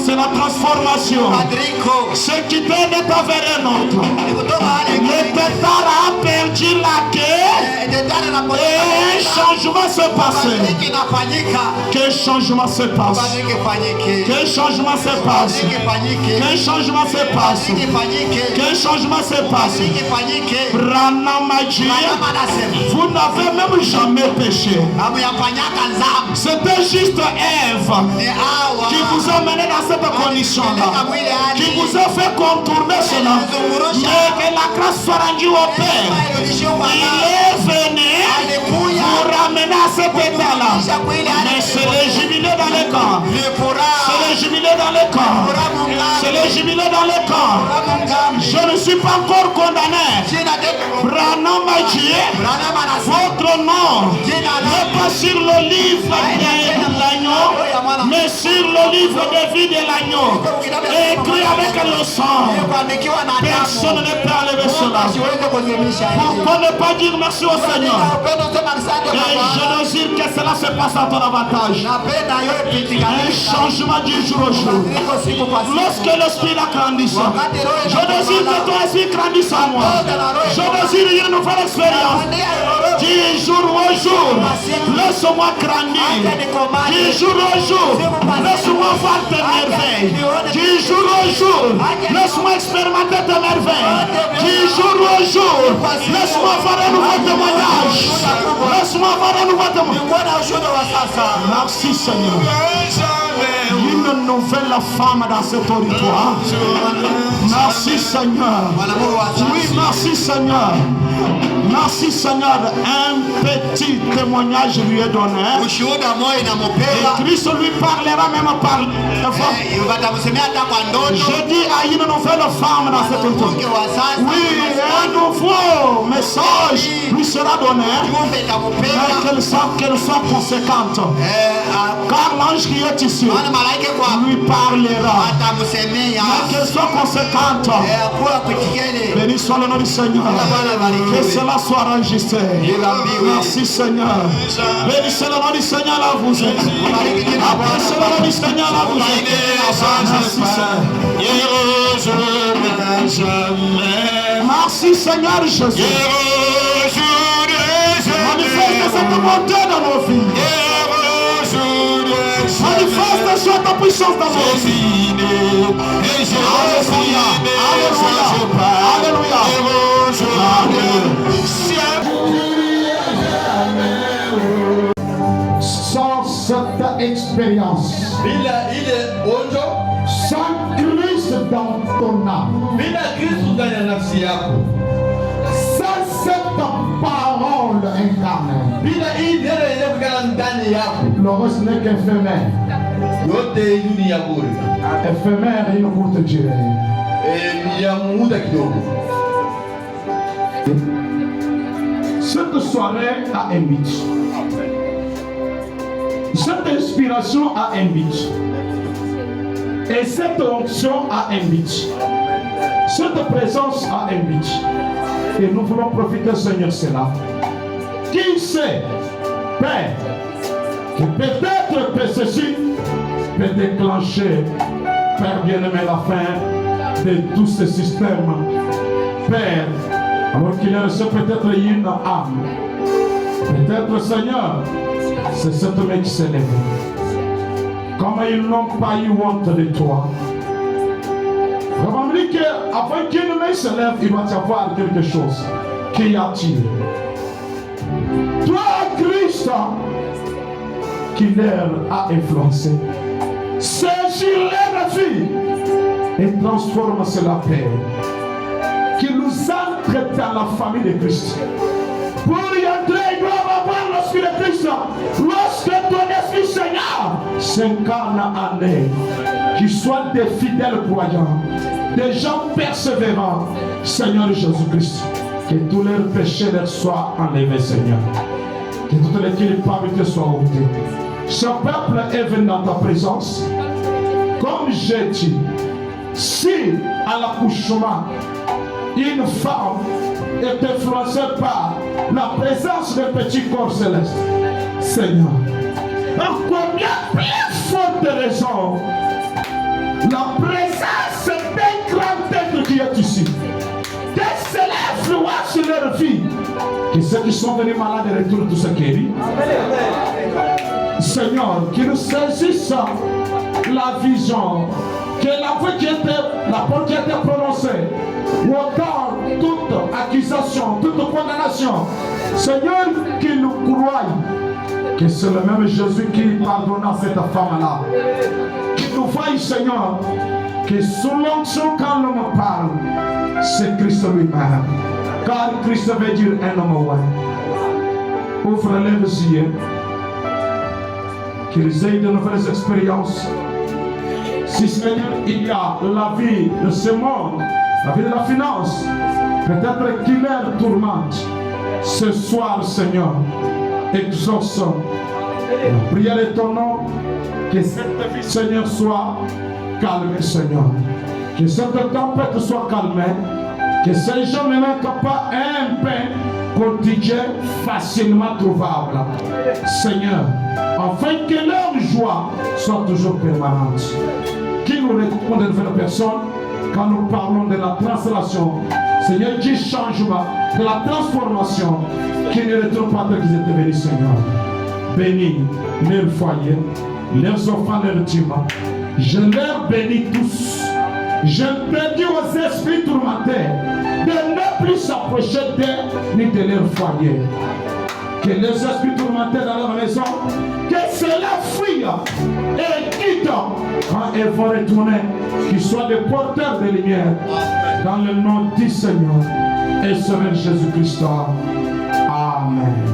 C'est la transformation. Ce qui t'aide est envers un autre. Le tétard a perdu la queue et un changement s'est passé. Quel changement se passe? Quel changement se passe? Quel changement se passe? Quel changement se passe? Branamaji, vous n'avez même jamais péché. C'était juste Ève qui vous a mené dans cette condition-là, qui vous a fait contourner cela. Mais que la grâce soit rendue au Père. Il est venu vous ramener à cet état-là. Mais c'est le jubilé dans le corps. C'est le jubilé dans le corps. C'est le jubilé dans le corps. Je ne suis pas encore condamné. Branham Dieu, votre nom n'est pas sur le livre de l'agneau, mais sur le livre de vie de l'agneau, écrit avec le sang. Personne ne peut enlever cela. Pourquoi ne pas dire merci au Seigneur? Et je désire que cela se passe à ton avantage. Un changement du jour au jour. Lorsque l'esprit grandisse, je désire que ton esprit grandisse en moi. Je désire une nouvelle expérience. Du jour au jour, laisse-moi grandir. Du jour au jour, laisse-moi voir tes merveilles. Du jour au jour, laisse-moi expérimenter tes merveilles. Du jour au jour, laisse-moi voir un nouveau témoignage. Laisse-moi voir un nouveau témoignage. Merci Seigneur. Une nouvelle femme dans ce territoire. Merci Seigneur. Oui, merci Seigneur. Merci Seigneur, un petit témoignage lui est donné. Et Christ lui parlera même par je dis à une nouvelle femme dans cette tour. Oui, un nouveau message lui sera donné. Qu'elle soit conséquente. Car l'ange qui est ici lui parlera. Mais qu'elle soit conséquente. Béni soit le nom du Seigneur. Que cela soit enregistré. Merci Seigneur. Béni soit le nom du Seigneur, là vous êtes. Béni soit le nom du Seigneur, là vous êtes. Merci Seigneur. Merci Seigneur Jésus. Manifeste cette bonté dans nos vies. Manifeste sur ta puissance dans nos vies. Alléluia. Alléluia. Alléluia. Sans cette expérience, sans Christ dans ton âme, sans cette parole incarnée, le reste n'est qu'éphémère. Éphémère et une courte durée. Cette soirée a un but. Cette inspiration a un but. Et cette onction a un but. Cette présence a un but. Et nous voulons profiter, Seigneur, cela. Qui sait, Père, que peut-être que ceci peut déclencher, Père bien-aimé, la fin de tous ces systèmes. Père, alors qu'il reste peut-être une âme. Peut-être, Seigneur, c'est cette main qui s'est levée. Comme ils n'ont pas eu honte de toi. Vraiment, me dit qu'avant qu'une main se lève, il va y avoir quelque chose qui attire. Toi, Christ, qui l'air a influencé, saisis leur vie et transforme cela, Père. Qui nous entre dans la famille de Christ. Pour y entrer, il doit avoir l'esprit de Christ. Lorsque ton esprit, Seigneur, s'incarne en eux, qu'ils soient des fidèles croyants, des gens persévérants, Seigneur Jésus-Christ, que tous leurs péchés leur soient enlevés, Seigneur. Que toutes les culpabilités soient ôtées. Ce peuple est venu dans ta présence. Comme j'ai dit, si à l'accouchement, une femme est influencée par la présence d'un petit corps céleste, Seigneur, en combien plus forte raison la présence d'un grand être qui est ici, que cela influence sur leur vie, que ceux qui sont venus malades retournent tous ceux guéris. Seigneur, qu'ils nous saisissent la vision, que la voix qui était, la parole qui était prononcée, ou encore toute accusation, toute condamnation, Seigneur, qu'ils nous croient que c'est le même Jésus qui pardonna cette femme-là. Qu'ils nous voient, Seigneur, que sous l'onction quand l'homme parle, c'est Christ lui-même. Car Christ veut dire un homme ouais. Ouvre les yeux, qu'ils aient de nouvelles expériences. Si Seigneur, il y a la vie de ce monde, la vie de la finance, peut-être qu'il est tourmente. Ce soir, Seigneur, exauce la prière de ton nom, que cette vie, Seigneur, soit calmée, Seigneur. Que cette tempête soit calmée, que ces gens ne manquent pas un pain quotidien facilement trouvable. Seigneur, afin que leur joie soit toujours permanente. Qui nous répond de nouvelles personnes quand nous parlons de la translation, Seigneur, du changement, de la transformation, qui ne retournent pas qu'ils étaient venus, Seigneur. Bénis leur foyer, leurs enfants, leurs dîmes. Je leur bénis tous. Je bénis aux esprits tourmentés de ne plus s'approcher d'eux ni de leur foyer. Que les esprits tourmentés dans leur maison, que cela fuit et quitte quand ils vont retourner, qu'ils soient des porteurs de lumière. Dans le nom du Seigneur et Sauveur Jésus-Christ. Amen.